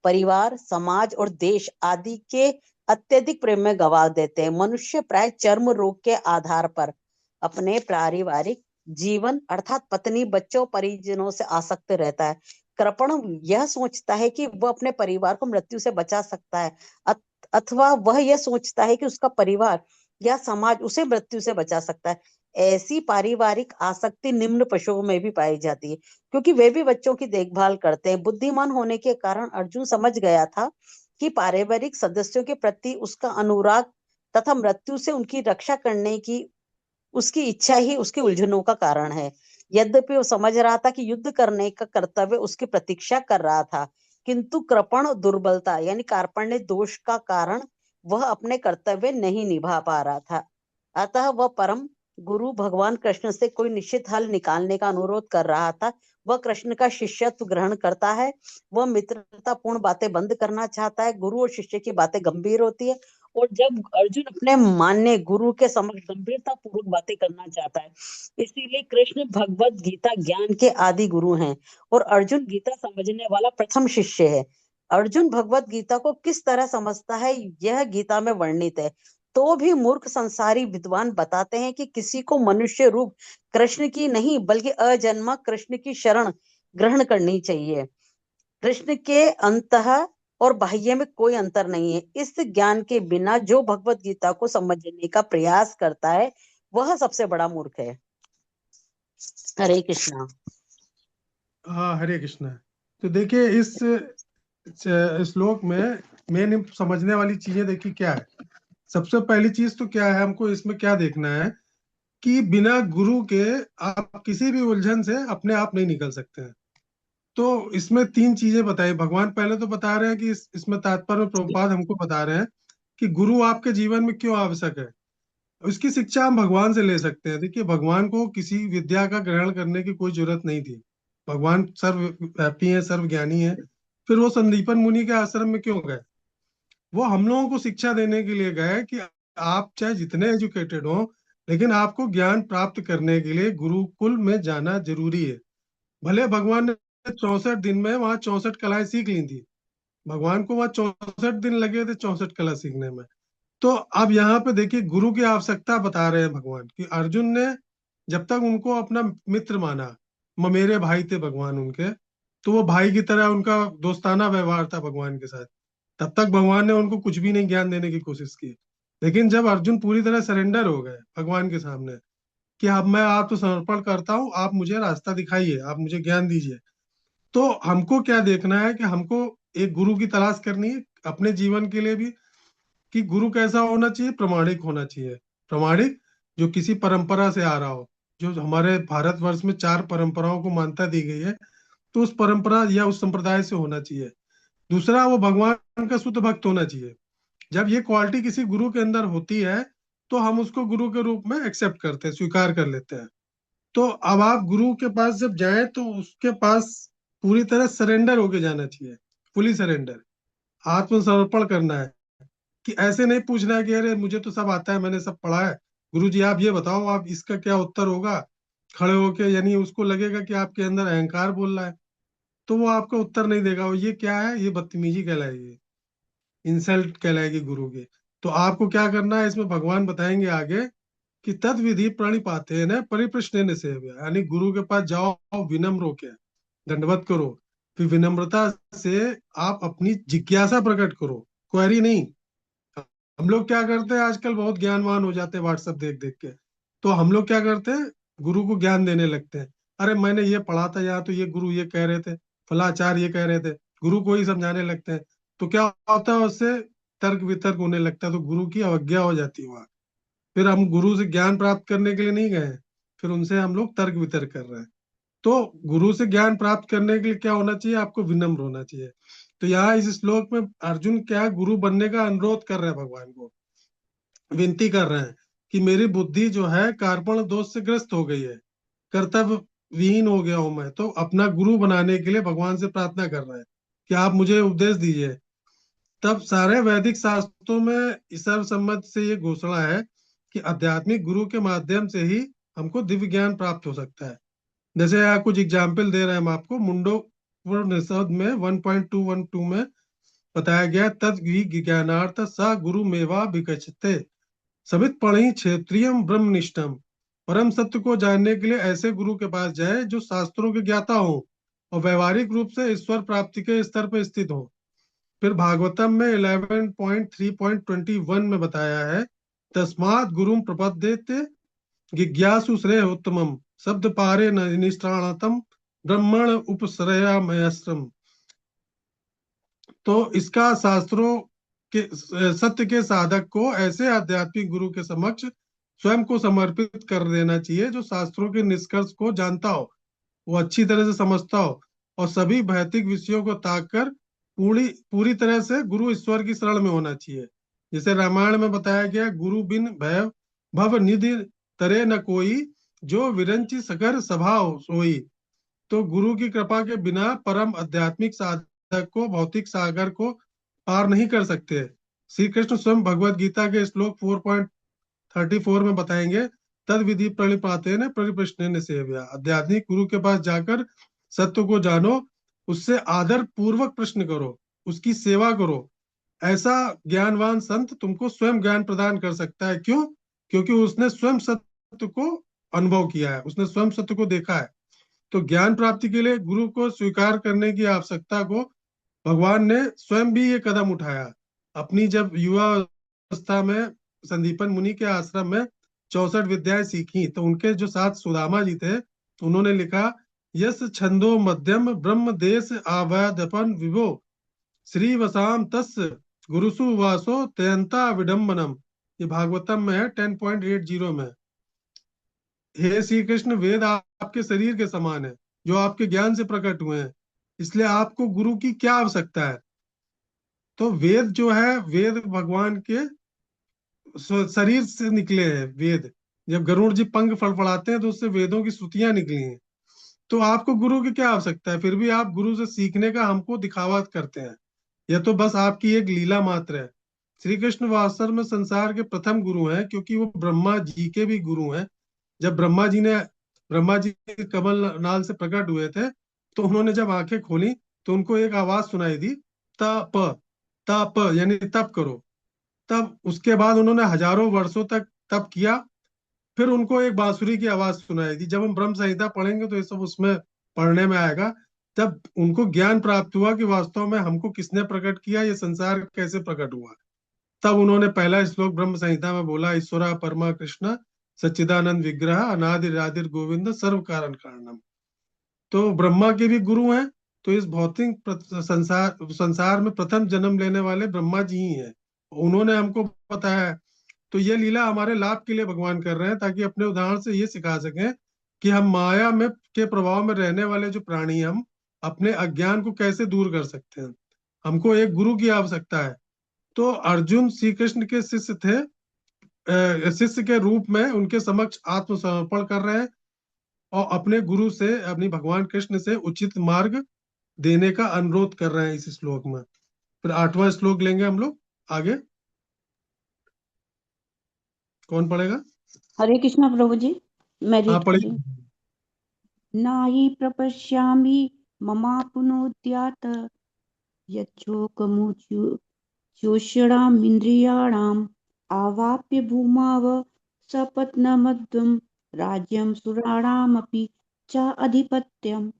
परिवार, समाज और देश आदि के अत्यधिक प्रेम में गवा देते हैं। मनुष्य प्राय चर्म रोग के आधार पर अपने पारिवारिक जीवन अर्थात पत्नी, बच्चों, परिजनों से आसक्त रहता है। कृपण यह सोचता है कि वह अपने परिवार को मृत्यु से बचा सकता है, अथवा वह यह सोचता है कि उसका परिवार या समाज उसे मृत्यु से बचा सकता है। ऐसी पारिवारिक आसक्ति निम्न पशुओं में भी पाई जाती है, क्योंकि वे भी बच्चों की देखभाल करते हैं। बुद्धिमान होने के कारण अर्जुन समझ गया था कि पारिवारिक सदस्यों के प्रति उसका अनुराग तथा मृत्यु से उनकी रक्षा करने की उसकी इच्छा ही उसकी उलझनों का कारण है। यद्यपि वो समझ रहा था कि युद्ध करने का कर्तव्य उसकी प्रतीक्षा कर रहा था, किंतु कृपण दुर्बलता यानी कार्पण्य दोष का कारण वह अपने कर्तव्य नहीं निभा पा रहा था। अतः वह परम गुरु भगवान कृष्ण से कोई निश्चित हल निकालने का अनुरोध कर रहा था। वह कृष्ण का शिष्यत्व ग्रहण करता है। वह मित्रतापूर्ण बातें बंद करना चाहता है। गुरु और शिष्य की बातें गंभीर होती है, और जब अर्जुन अपने मान्य गुरु के समक्ष गंभीरता पूर्वक बातें करना चाहता है। इसीलिए कृष्ण भगवत गीता ज्ञान के आदि गुरु हैं, और अर्जुन गीता समझने वाला प्रथम शिष्य है। अर्जुन भगवत गीता को किस तरह समझता है, यह गीता में वर्णित है। तो भी मूर्ख संसारी विद्वान बताते हैं कि किसी को मनुष्य रूप कृष्ण की नहीं, बल्कि अजन्मा कृष्ण की शरण ग्रहण करनी चाहिए। कृष्ण के अंतः और बाह्य में कोई अंतर नहीं है। इस ज्ञान के बिना जो भगवत गीता को समझने का प्रयास करता है, वह सबसे बड़ा मूर्ख है। हरे कृष्णा।
हाँ, हरे कृष्णा। तो देखिए इस श्लोक में मेन समझने वाली चीजें देखिए क्या है। सबसे पहली चीज तो क्या है, हमको इसमें क्या देखना है कि बिना गुरु के आप किसी भी उलझन से अपने आप नहीं निकल सकते हैं। तो इसमें तीन चीजें बताई भगवान। पहले तो बता रहे हैं कि इसमें तात्पर्य में प्रभुपाद हमको बता रहे हैं कि गुरु आपके जीवन में क्यों आवश्यक है। उसकी शिक्षा हम भगवान से ले सकते हैं। देखिए भगवान को किसी विद्या का ग्रहण करने की कोई जरूरत नहीं थी। भगवान सर्वव्यापी है, सर्वज्ञानी है। फिर वो संदीपन मुनि के आश्रम में क्यों गए? वो हम लोगों को शिक्षा देने के लिए गए कि आप चाहे जितने एजुकेटेड हो, लेकिन आपको ज्ञान प्राप्त करने के लिए गुरुकुल में जाना जरूरी है। भले भगवान ने 64 दिन में वहां 64 कलाएं सीख ली थी। भगवान को वहां 64 दिन लगे थे 64 कला सीखने में। तो अब यहाँ पे देखिए गुरु की आवश्यकता बता रहे हैं भगवान कि अर्जुन ने जब तक उनको अपना मित्र माना, मेरे भाई थे भगवान उनके, तो वो भाई की तरह उनका दोस्ताना व्यवहार था भगवान के साथ। तब तक भगवान ने उनको कुछ भी नहीं ज्ञान देने की कोशिश की। लेकिन जब अर्जुन पूरी तरह सरेंडर हो गए भगवान के सामने कि अब मैं आप तो समर्पण करता हूँ, आप मुझे रास्ता दिखाइए, आप मुझे ज्ञान दीजिए, तो हमको क्या देखना है कि हमको एक गुरु की तलाश करनी है अपने जीवन के लिए भी। कि गुरु कैसा होना चाहिए? प्रमाणिक होना चाहिए। प्रमाणिक जो किसी परंपरा से आ रहा हो। जो हमारे भारतवर्ष में 4 परंपराओं को मान्यता दी गई है, तो उस परंपरा या उस संप्रदाय से होना चाहिए। दूसरा, वो भगवान का शुद्ध भक्त होना चाहिए। जब ये क्वालिटी किसी गुरु के अंदर होती है, तो हम उसको गुरु के रूप में एक्सेप्ट करते हैं, स्वीकार कर लेते हैं। तो अब आप गुरु के पास जब जाएं तो उसके पास पूरी तरह सरेंडर होके जाना चाहिए। फुली सरेंडर, आत्मसमर्पण करना है। कि ऐसे नहीं पूछना है कि अरे मुझे तो सब आता है, मैंने सब पढ़ा है, गुरु जी आप ये बताओ, आप इसका क्या उत्तर होगा। खड़े होके, यानी उसको लगेगा कि आपके अंदर अहंकार बोल रहा है, तो वो आपका उत्तर नहीं देगा। वो ये क्या है, ये बदतमीजी कहलाएगी, इंसल्ट कहलाएगी गुरु की। तो आपको क्या करना है, इसमें भगवान बताएंगे आगे कि तद विधि प्रणिपाते न परिप्रश्न सेव्य, यानी गुरु के पास जाओ विनम्र होके दंडवत करो। फिर विनम्रता से आप अपनी जिज्ञासा प्रकट करो, क्वेरी नहीं। हम लोग क्या करते हैं आजकल, बहुत ज्ञानवान हो जाते हैं व्हाट्सएप देख देख के। तो हम लोग क्या करते हैं, गुरु को ज्ञान देने लगते हैं। अरे मैंने ये पढ़ा था यहाँ, तो ये गुरु ये कह रहे थे, फलाचार्य ये कह रहे थे, गुरु को ही समझाने लगते हैं। तो क्या होता है, उससे तर्क वितर्क होने लगता है, तो गुरु की अवज्ञा हो जाती है वहां। फिर हम गुरु से ज्ञान प्राप्त करने के लिए नहीं गए हैं, फिर उनसे हम लोग तर्क वितर्क कर रहे हैं। तो गुरु से ज्ञान प्राप्त करने के लिए क्या होना चाहिए, आपको विनम्र होना चाहिए। तो यहाँ इस श्लोक में अर्जुन क्या है, गुरु बनने का अनुरोध कर रहे हैं भगवान को, विनती कर रहे हैं कि मेरी बुद्धि जो है कार्पण दोष से ग्रस्त हो गई है, कर्तव्य विहीन हो गया हूं मैं। तो अपना गुरु बनाने के लिए भगवान से प्रार्थना कर रहे हैं कि आप मुझे उपदेश दीजिए। तब सारे वैदिक शास्त्रों में सर्वसम्मत से ये घोषणा है कि आध्यात्मिक गुरु के माध्यम से ही हमको दिव्य ज्ञान प्राप्त हो सकता है। जैसे यहाँ कुछ एग्जाम्पल दे रहे हैं हम आपको। मुंडो उपनिषद में 1.212 में बताया गया, तद ज्ञानार्थ स गुरु मेवा विकचते सवित पढ़ी क्षेत्रीय ब्रह्मनिष्ठम। परम सत्य को जानने के लिए ऐसे गुरु के पास जाए जो शास्त्रों के ज्ञाता हो और व्यवहारिक रूप से ईश्वर प्राप्ति के स्तर पर स्थित हो। फिर भागवतम में 11.3.21 में बताया है, तस्मात् गुरुम प्रपद्येते जिज्ञासु श्रेय उत्तमम शब्द पारे निष्ठातम ब्रह्मण उपश्रयामयस्त्रम। तो इसका शास्त्रों के सत्य के साधक को ऐसे आध्यात्मिक गुरु के समक्ष स्वयं को समर्पित कर देना चाहिए जो शास्त्रों के निष्कर्ष को जानता हो, वो अच्छी तरह से समझता हो, और सभी भौतिक विषयों को त्याग कर पूरी पूरी तरह से गुरु ईश्वर की शरण में होना चाहिए। जैसे रामायण में बताया गया, गुरु बिन भय भव निधि तरे न कोई, जो विरंचि सकर स्वभाव सोई। तो गुरु की कृपा के बिना परम आध्यात्मिक साधक को भौतिक सागर को पार नहीं कर सकते। श्री कृष्ण स्वयं भगवत गीता के श्लोक 4.34 में बताएंगे, तद विधि प्रणिपाते न परिप्रश्न ने सेव्या। आध्यात्मिक गुरु के पास जाकर सत्य को जानो, उससे आदर पूर्वक प्रश्न करो, उसकी सेवा करो। ऐसा ज्ञानवान संत तुमको स्वयं ज्ञान प्रदान कर सकता है। क्यों? क्योंकि उसने स्वयं सत्य को अनुभव किया है, उसने स्वयं सत्य को देखा है। तो ज्ञान प्राप्ति के लिए गुरु को स्वीकार करने की आवश्यकता को भगवान ने स्वयं भी ये कदम उठाया। अपनी जब युवा अवस्था में संदीपन मुनि के आश्रम में 64 विद्याएं सीखी, तो उनके जो साथ सुदामा जी थे, उन्होंने लिखा, यस छंदो मध्यम ब्रह्म देश आवादपन विभो, श्री वसाम तस् गुरुसु वासो तयंता विडम्बनम। ये भागवतम में है 10.80 में। हे श्री कृष्ण, वेद आपके शरीर के समान है, जो आपके ज्ञान से प्रकट हुए हैं, इसलिए आपको गुरु की क्या आवश्यकता है। तो वेद जो है, वेद भगवान के शरीर से निकले हैं। वेद, जब गरुड़ जी पंख फड़फड़ाते हैं तो उससे वेदों की श्रुतियां निकली हैं। तो आपको गुरु की क्या आवश्यकता है? फिर भी आप गुरु से सीखने का हमको दिखावा करते हैं। यह तो बस आपकी एक लीला मात्र है। श्री कृष्ण वास्तव में संसार के प्रथम गुरु हैं, क्योंकि वो ब्रह्मा जी के भी गुरु हैं। जब ब्रह्मा जी कमल नाल से प्रकट हुए थे, तो उन्होंने जब आंखें खोली तो उनको एक आवाज सुनाई दी, तप, तप यानी तप करो। तब उसके बाद उन्होंने हजारों वर्षों तक तप किया। फिर उनको एक बांसुरी की आवाज सुनाई दी। जब हम ब्रह्म संहिता पढ़ेंगे तो ये सब उसमें पढ़ने में आएगा। जब उनको ज्ञान प्राप्त हुआ कि वास्तव में हमको किसने प्रकट किया, ये संसार कैसे प्रकट हुआ, तब उन्होंने पहला श्लोक ब्रह्म संहिता में बोला, ईश्वरा परमा कृष्ण सच्चिदानंद विग्रह अनादिर आदिर गोविंद सर्व कारण कारणम। तो ब्रह्मा के भी गुरु हैं। तो इस भौतिक संसार में प्रथम जन्म लेने वाले ब्रह्मा जी ही हैं। उन्होंने हमको बताया है। तो ये लीला हमारे लाभ के लिए भगवान कर रहे हैं, ताकि अपने उदाहरण से ये सिखा सकें कि हम माया में के प्रभाव में रहने वाले जो प्राणी हैं, हम अपने अज्ञान को कैसे दूर कर सकते हैं। हमको एक गुरु की आवश्यकता है। तो अर्जुन श्री कृष्ण के शिष्य थे, शिष्य के रूप में उनके समक्ष आत्मसमर्पण कर रहे हैं और अपने गुरु से, अपनी भगवान कृष्ण से उचित मार्ग देने का अनुरोध कर रहे हैं इस श्लोक में। फिर 8वां श्लोक लेंगे हम लोग आगे। कौन पढ़ेगा?
हरे कृष्णा प्रभु जी, मैं
हाँ
रीड कर रही हूँ।
पढ़िए।
नाहि प्रपश्यामि ममाप्नुद्यात् यच्छोकमुच्योषणामिन्द्रियाणाम् आवाप्य भूमाव सपत्नमद्वं राज्यं सुराणामपि च अधिपत्यम्।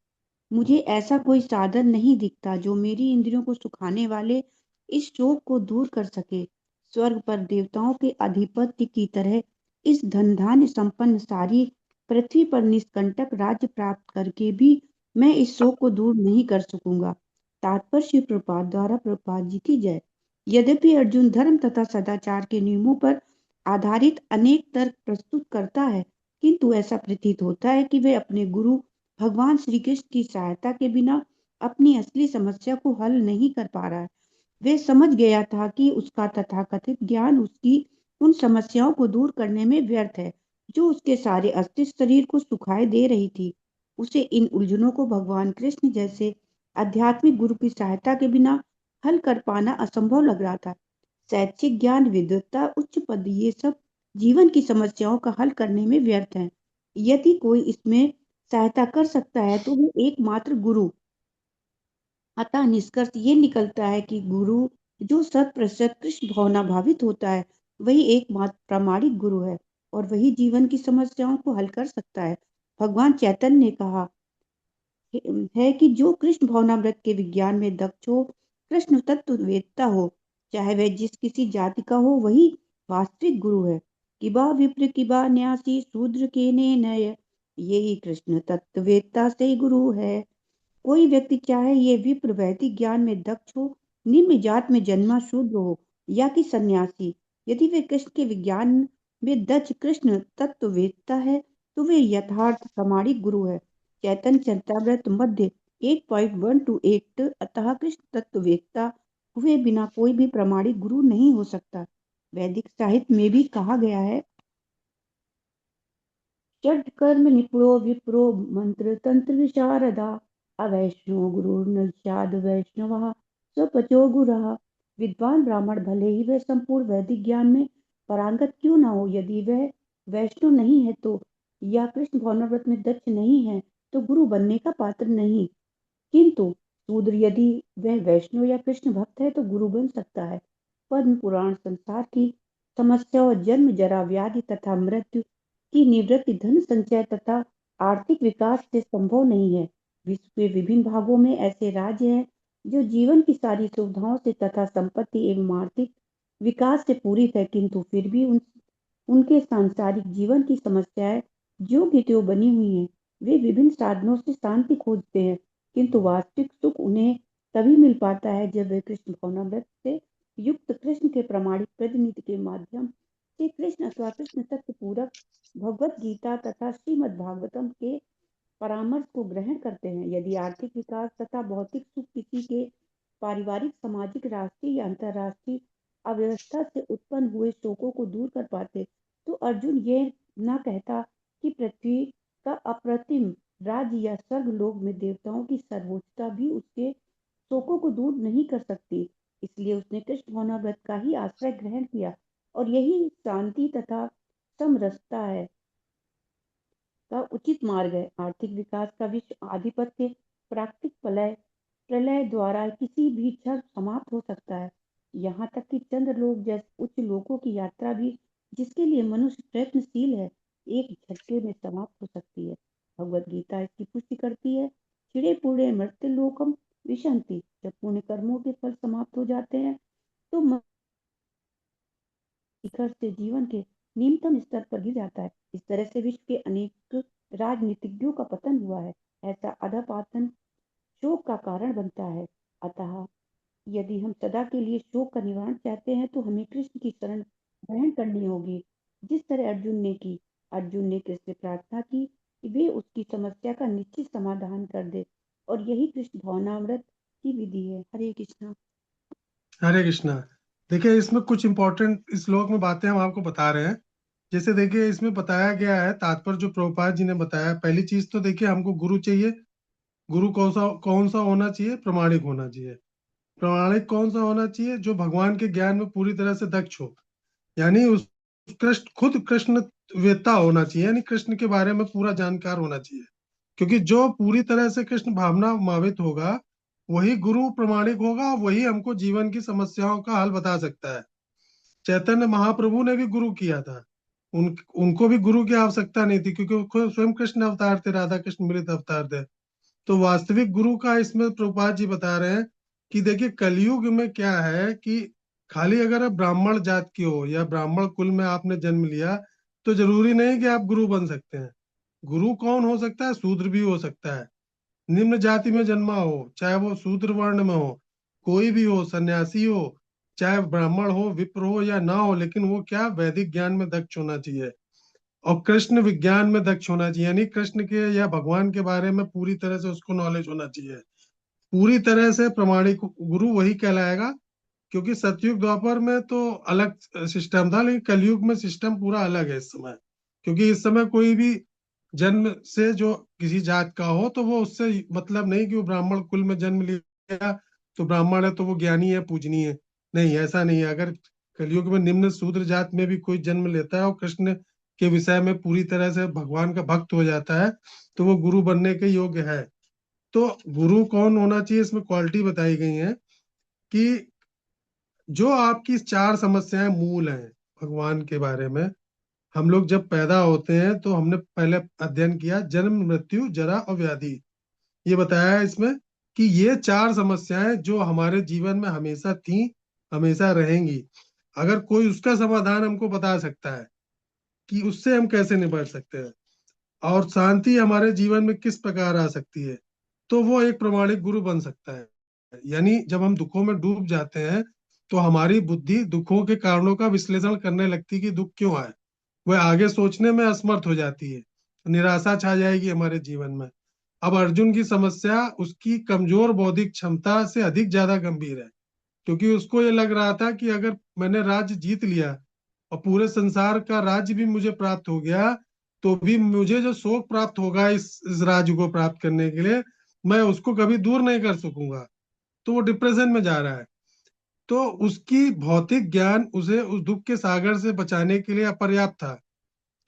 मुझे ऐसा कोई साधन नहीं दिखता जो मेरी इंद्रियों को सुखाने वाले इस शोक को दूर कर सके। स्वर्ग पर देवताओं के अधिपत्य की तरह इस धन धान्य संपन्न सारी पृथ्वी पर निष्कंटक राज्य प्राप्त करके भी मैं इस शोक को दूर नहीं कर सकूंगा। तात्पर्य श्री प्रभुपाद द्वारा, प्रभुपाद जी की जय। यद्यपि अर्जुन धर्म तथा सदाचार के नियमों पर आधारित अनेक तर्क प्रस्तुत करता है, किंतु ऐसा प्रतीत होता है कि वे अपने गुरु भगवान श्री कृष्ण की सहायता के बिना अपनी असली समस्या को हल नहीं कर पा रहा है। वे समझ गया था कि उसका तथाकथित ज्ञान उसकी उन समस्याओं को दूर करने में व्यर्थ है जो उसके सारे अस्तित्व शरीर को सुखाए दे रही थी। उसे इन उलझनों को भगवान कृष्ण जैसे आध्यात्मिक गुरु की सहायता के बिना हल कर पाना असंभव लग रहा था। शैक्षिक ज्ञान, विद्वत्ता, उच्च पद, ये सब जीवन की समस्याओं का हल करने में व्यर्थ है। यदि कोई इसमें सहायता कर सकता है तो वो एकमात्र गुरु। अतः निष्कर्ष ये निकलता है कि गुरु जो 100% कृष्ण भावनाभावित होता है, वही एकमात्र प्रामाणिक गुरु है और वही जीवन की समस्याओं को हल कर सकता है। भगवान चैतन्य ने कहा है कि जो कृष्ण भावनामृत के विज्ञान में दक्ष हो, कृष्ण तत्व वेदता हो, चाहे वह जिस किसी जाति का हो, वही वास्तविक गुरु है। किबा विप्र किबा न्यासी शूद्र के ने नय, यही कृष्ण तत्व वेदता से गुरु है। कोई व्यक्ति चाहे ये विप्र वैदिक ज्ञान में दक्ष हो, निम्न जात में जन्मा शूद्र हो या कि सन्यासी, यदि वे कृष्ण के विज्ञान में दक्ष कृष्ण तत्व वेदता है, तो वे यथार्थ प्रामाणिक गुरु है। चैतन्य चरितामृत मध्य 8.128। अतः कृष्ण तत्व वेदता हुए बिना कोई भी प्रामाणिक गुरु नहीं हो सकता। वैदिक साहित्य में भी कहा गया है, षट् कर्म निपुणो विप्रो मंत्र तंत्र विशारदा अवैष्णो गुरुर्नश्याद वैष्णव स्वपचो गुरः। विद्वान ब्राह्मण भले ही वह संपूर्ण वैदिक ज्ञान में पारंगत क्यों न हो, यदि वह वैष्णव नहीं है तो, या कृष्ण भावनाव्रत में दक्ष नहीं है तो गुरु बनने का पात्र नहीं। किंतु शूद्र यदि वह वैष्णव या कृष्ण भक्त है तो गुरु बन सकता है। पद्म पुराण संसार की समस्याओं, जन्म जरा व्याधि तथा मृत्यु की निवृत्ति धन संचय तथा आर्थिक विकास से संभव नहीं है। विश्व के विभिन्न भागों में ऐसे राज्य हैं जो जीवन की सारी सुविधाओं से तथा संपत्ति एवं आर्थिक विकास से पूरित है, किंतु फिर भी उनके सांसारिक जीवन की समस्याएं ज्यों की त्यों बनी हुई हैं। वे विभिन्न साधनों से शांति खोजते हैं, किंतु वास्तविक सुख उन्हें तभी मिल पाता है जब वे कृष्ण भावनामृत से युक्त कृष्ण के प्रमाणिक प्रतिनिधि के माध्यम से कृष्ण अथवा कृष्ण तत्व पूरक भगवत गीता तथा श्रीमद् भागवतम के परामर्श को ग्रहण करते हैं। यदि आर्थिक विकास तथा भौतिक सुख किसी के पारिवारिक, सामाजिक, राष्ट्रीय या अंतर्राष्ट्रीय अव्यवस्था से उत्पन्न हुए शोकों को दूर कर पाते, तो अर्जुन ये न कहता कि पृथ्वी का अप्रतिम राज्य या स्वर्ग लोक में देवताओं की सर्वोच्चता भी उसके शोकों को दूर नहीं कर सकती। इसलिए उसने कृष्ण भावनाव्रत का ही आश्रय ग्रहण किया, और यही शांति तथा समरसता है का उचित मार्ग है। आर्थिक विकास का विश्व आधिपत्य प्राकृतिक प्रलय द्वारा किसी भी क्षण समाप्त हो सकता है। यहाँ तक कि चंद्रलोक जैसे उच्च लोकों की यात्रा भी, जिसके लिए मनुष्य प्रयत्नशील है, एक झटके में समाप्त हो सकती है। भगवत गीता इसकी पुष्टि करती है। चिड़े पुड़े मृत्यु लोकम विशंति। जब पुण्य कर्मों के फल समाप्त हो जाते हैं तो शिखर से जीवन के निम्नतम स्तर पर गिर जाता है। इस तरह से विश्व के अनेक राजनीतिज्ञों का पतन हुआ है। ऐसा अधपतन शोक का कारण बनता है। अतः यदि हम सदा के लिए शोक का निवारण चाहते हैं तो हमें कृष्ण की शरण ग्रहण करनी होगी, जिस तरह अर्जुन ने की। अर्जुन ने कृष्ण से प्रार्थना की कि वे उसकी समस्या का निश्चित समाधान कर दे, और यही कृष्ण भावनामृत की विधि है। हरे कृष्णा।
हरे कृष्णा। देखिए, इसमें कुछ इंपॉर्टेंट इस श्लोक में बातें हम आपको बता रहे हैं। जैसे देखिए, इसमें बताया गया है तात्पर्य जो प्रभुपाद जी ने बताया। पहली चीज तो देखिए, हमको गुरु चाहिए। गुरु कौन सा होना चाहिए? प्रमाणिक होना चाहिए। प्रमाणिक कौन सा होना चाहिए? जो भगवान के ज्ञान में पूरी तरह से दक्ष हो, यानी उस कृष्ण खुद कृष्ण वेत्ता होना चाहिए, यानी कृष्ण के बारे में पूरा जानकार होना चाहिए। क्योंकि जो पूरी तरह से कृष्ण भावना मावित होगा वही गुरु प्रमाणिक होगा, और वही हमको जीवन की समस्याओं का हल बता सकता है। चैतन्य महाप्रभु ने भी गुरु किया था। उनको भी गुरु की आवश्यकता नहीं थी, क्योंकि वो खुद स्वयं कृष्ण अवतार थे, राधा कृष्ण मिलित अवतार थे। तो वास्तविक गुरु का इसमें प्रभुपाद जी बता रहे हैं कि देखिए, कलयुग में क्या है कि खाली अगर आप ब्राह्मण जात की हो या ब्राह्मण कुल में आपने जन्म लिया तो जरूरी नहीं कि आप गुरु बन सकते हैं। गुरु कौन हो सकता है? शूद्र भी हो सकता है। निम्न जाति में जन्मा हो, चाहे वो शूद्र वर्ण में हो, कोई भी हो, सन्यासी हो, चाहे ब्राह्मण हो, विप्र हो या ना हो, लेकिन वो क्या, वैदिक ज्ञान में दक्ष होना चाहिए और कृष्ण विज्ञान में दक्ष होना चाहिए, यानी कृष्ण के या भगवान के बारे में पूरी तरह से उसको नॉलेज होना चाहिए। पूरी तरह से प्रमाणिक गुरु वही कहलाएगा। क्योंकि सतयुग द्वापर में तो अलग सिस्टम था, लेकिन कलयुग में सिस्टम पूरा अलग है इस समय। क्योंकि इस समय कोई भी जन्म से जो किसी जात का हो तो वो उससे मतलब नहीं कि वो ब्राह्मण कुल में जन्म लिया तो ब्राह्मण है तो वो ज्ञानी है, पूजनीय है। नहीं, ऐसा नहीं है। अगर कलयुग में निम्न शूद्र जात में भी कोई जन्म लेता है और कृष्ण के विषय में पूरी तरह से भगवान का भक्त हो जाता है तो वो गुरु बनने के योग्य है। तो गुरु कौन होना चाहिए, इसमें क्वालिटी बताई गई है कि जो आपकी चार समस्याएं मूल हैं भगवान के बारे में। हम लोग जब पैदा होते हैं तो हमने पहले अध्ययन किया जन्म, मृत्यु, जरा और व्याधि। ये बताया है इसमें कि ये चार समस्याएं जो हमारे जीवन में हमेशा थी, हमेशा रहेंगी। अगर कोई उसका समाधान हमको बता सकता है कि उससे हम कैसे निपट सकते हैं और शांति हमारे जीवन में किस प्रकार आ सकती है, तो वो एक प्रमाणिक गुरु बन सकता है। यानी जब हम दुखों में डूब जाते हैं तो हमारी बुद्धि दुखों के कारणों का विश्लेषण करने लगती है कि दुख क्यों आए। वह आगे सोचने में असमर्थ हो जाती है, निराशा छा जाएगी हमारे जीवन में। अब अर्जुन की समस्या उसकी कमजोर बौद्धिक क्षमता से अधिक ज्यादा गंभीर है, क्योंकि उसको ये लग रहा था कि अगर मैंने राज्य जीत लिया और पूरे संसार का राज्य भी मुझे प्राप्त हो गया तो भी मुझे जो शोक प्राप्त होगा इस राज्य को प्राप्त करने के लिए, मैं उसको कभी दूर नहीं कर सकूंगा। तो वो डिप्रेशन में जा रहा है। तो उसकी भौतिक ज्ञान उसे उस दुख के सागर से बचाने के लिए अपर्याप्त था,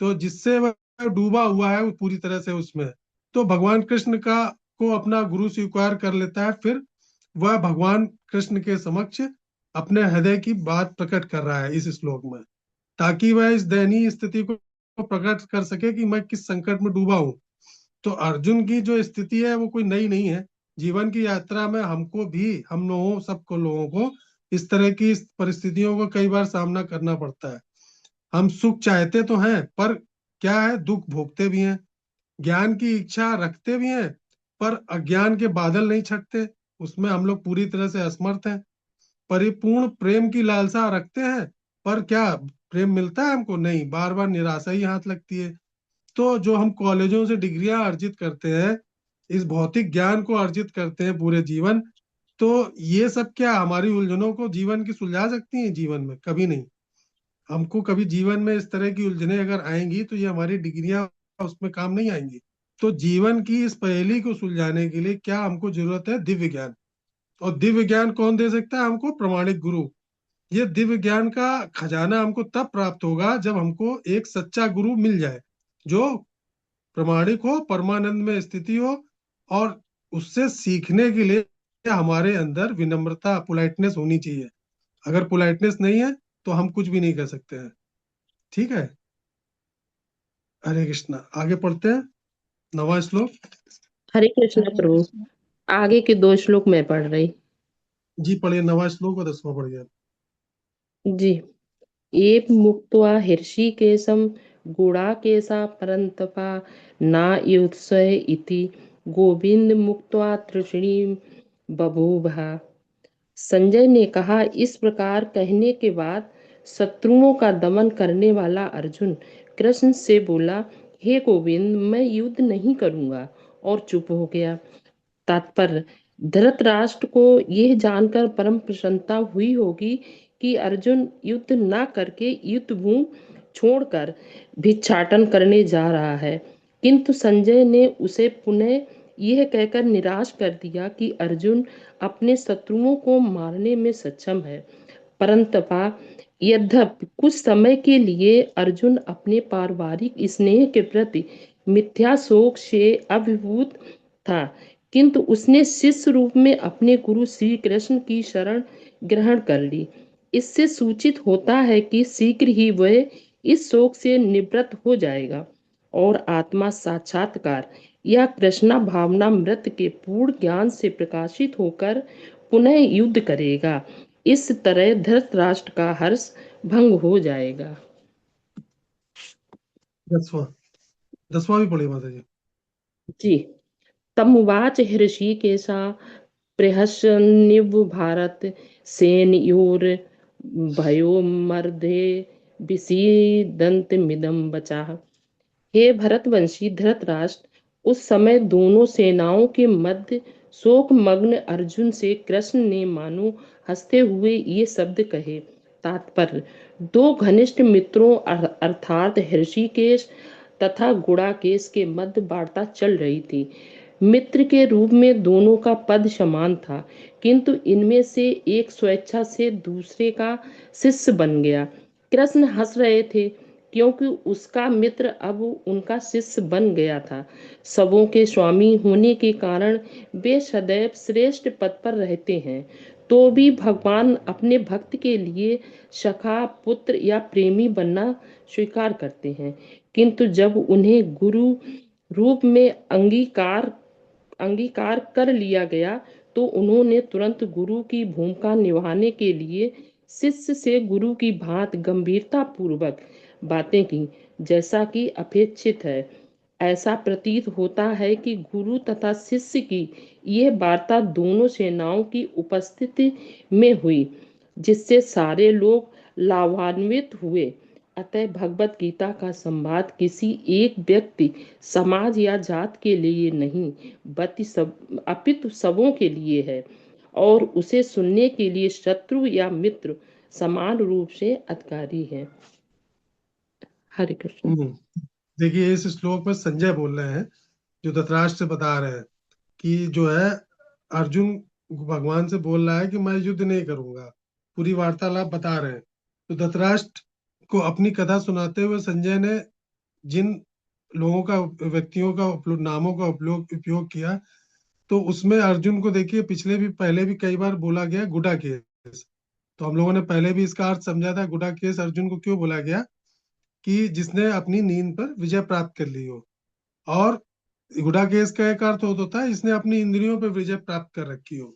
तो जिससे वह डूबा हुआ है वो पूरी तरह से उसमें। तो भगवान कृष्ण का को अपना गुरु स्वीकार कर लेता है, फिर वह भगवान कृष्ण के समक्ष अपने हृदय की बात प्रकट कर रहा है इस श्लोक में, ताकि वह इस दयनीय स्थिति को प्रकट कर सके कि मैं किस संकट में डूबा हूँ। तो अर्जुन की जो स्थिति है वो कोई नई नहीं है। जीवन की यात्रा में हमको भी, हम लोगों सबको लोगों को इस तरह की परिस्थितियों को कई बार सामना करना पड़ता है। हम सुख चाहते तो हैं, पर क्या है, दुख भोगते भी हैं। ज्ञान की इच्छा रखते भी हैं, पर अज्ञान के बादल नहीं छटते, उसमें हम लोग पूरी तरह से असमर्थ हैं। परिपूर्ण प्रेम की लालसा रखते हैं, पर क्या प्रेम मिलता है हमको? नहीं, बार बार निराशा ही हाथ लगती है। तो जो हम कॉलेजों से डिग्रियां अर्जित करते हैं, इस भौतिक ज्ञान को अर्जित करते हैं पूरे जीवन, तो ये सब क्या हमारी उलझनों को जीवन की सुलझा सकती हैं? जीवन में कभी नहीं। हमको कभी जीवन में इस तरह की उलझने अगर आएंगी तो ये हमारी डिग्रियां उसमें काम नहीं आएंगी। तो जीवन की इस पहेली को सुलझाने के लिए क्या हमको जरूरत है? दिव्य ज्ञान। और दिव्य ज्ञान कौन दे सकता है हमको? प्रमाणिक गुरु। ये दिव्य ज्ञान का खजाना हमको तब प्राप्त होगा जब हमको एक सच्चा गुरु मिल जाए, जो प्रमाणिक हो, परमानंद में स्थिति हो, और उससे सीखने के लिए हमारे अंदर विनम्रता, पोलाइटनेस होनी चाहिए। अगर पोलाइटनेस नहीं है तो हम कुछ भी नहीं कर सकते हैं। ठीक है। हरे कृष्णा। आगे पढ़ते हैं 9वां श्लोक।
हरे कृष्ण
हरे
प्रभु।
कृष्ण।
आगे के 2 श्लोक मैं पढ़ रही।
जी पढ़िए, 9वां श्लोक और 10वां पढ़िए।
जी। एव मुक्त्वा हृषीकेशं गुडाकेशा परन्तपा नायुत्सः इति गोविंद मुक्त्वा तृषणीं बभूव। संजय ने कहा, इस प्रकार कहने के बाद शत्रुओं का दमन करने वाला अर्जुन कृष्ण से बोला, हे गोविंद, मैं युद्ध नहीं करूंगा, और चुप हो गया। तात्पर्य: धृतराष्ट्र को यह जानकर परम प्रसन्नता हुई होगी कि अर्जुन युद्ध न करके युद्ध भूमि छोड़कर भिक्षाटन करने जा रहा है, किंतु संजय ने उसे पुनः यह कहकर निराश कर दिया कि अर्जुन अपने शत्रुओं को मारने में सक्षम है। परंतपा यद्यपि कुछ समय के लिए अर्जुन अपने पारिवारिक स्नेह के प्रति मिथ्या शोक से अभिभूत था, किंतु उसने शिष्य रूप में अपने गुरु श्री कृष्ण की शरण ग्रहण कर ली। इससे सूचित होता है कि शीघ्र ही वह इस शोक से निवृत्त हो जाएगा और आत्मा साक्षात्कार या कृष्णा भावना मृत के पूर्ण ज्ञान से प्रकाशित होकर पुनः युद्ध करेगा। इस तरह धृतराष्ट्र का हर्ष भंग हो जाएगा।
10वां। 10वां भी पढ़िए माता जी।
जी। तमुवाच हृषीकेशा प्रहसन्निव भारत सेनयोर भयो मर्दे विषीदन्तमिदं वचः। हे भरतवंशी धृतराष्ट्र, उस समय दोनों सेनाओं के मध्य शोकमग्न अर्जुन से कृष्ण ने मानो हंसते हुए ये शब्द कहे। तात्पर्य: 2 घनिष्ठ मित्रों अर्थात ऋषिकेश तथा गुड़ाकेश के मध्य वार्ता चल रही थी। मित्र के रूप में दोनों का पद समान था, किंतु इनमें से एक स्वेच्छा से दूसरे का शिष्य बन गया। कृष्ण हंस रहे थे क्योंकि उसका मित्र अब उनका शिष्य बन गया था। सबों के स्वामी होने के कारण वे सदैव श्रेष्ठ पद पर रहते हैं, तो भी भगवान अपने भक्त के लिए सखा, पुत्र या प्रेमी बनना स्वीकार करते हैं, किंतु जब उन्हें गुरु रूप में अंगीकार कर लिया गया तो उन्होंने तुरंत गुरु की भूमिका निभाने के लिए शिष्य से गुरु की भांति गंभीरता पूर्वक बातें की, जैसा कि अपेक्षित है। ऐसा प्रतीत होता है कि गुरु तथा शिष्य की यह वार्ता दोनों सेनाओं की उपस्थिति में हुई, जिससे सारे लोग लाभान्वित हुए। अतः भगवत गीता का संवाद किसी एक व्यक्ति, समाज या जात के लिए नहीं, अपितु सबों के लिए है, और उसे सुनने के लिए शत्रु या मित्र समान रूप से अधिकारी है। हरे कृष्ण।
देखिए इस श्लोक में संजय बोल रहे हैं, जो धृतराष्ट्र से बता रहे हैं कि जो है अर्जुन भगवान से बोल रहा है कि मैं युद्ध नहीं करूंगा, पूरी वार्तालाप बता रहे हैं। तो धृतराष्ट्र को अपनी कथा सुनाते हुए संजय ने जिन लोगों का, व्यक्तियों का नामों का उपयोग किया, तो उसमें अर्जुन को देखिए पिछले भी, पहले भी कई बार बोला गया गुडाकेश। तो हम लोगों ने पहले भी इसका अर्थ समझा था, गुडाकेश अर्जुन को क्यों बोला गया, कि जिसने अपनी नींद पर विजय प्राप्त कर ली हो। और गुडाकेश का एक अर्थ होता है जिसने अपनी इंद्रियों पर विजय प्राप्त कर रखी हो।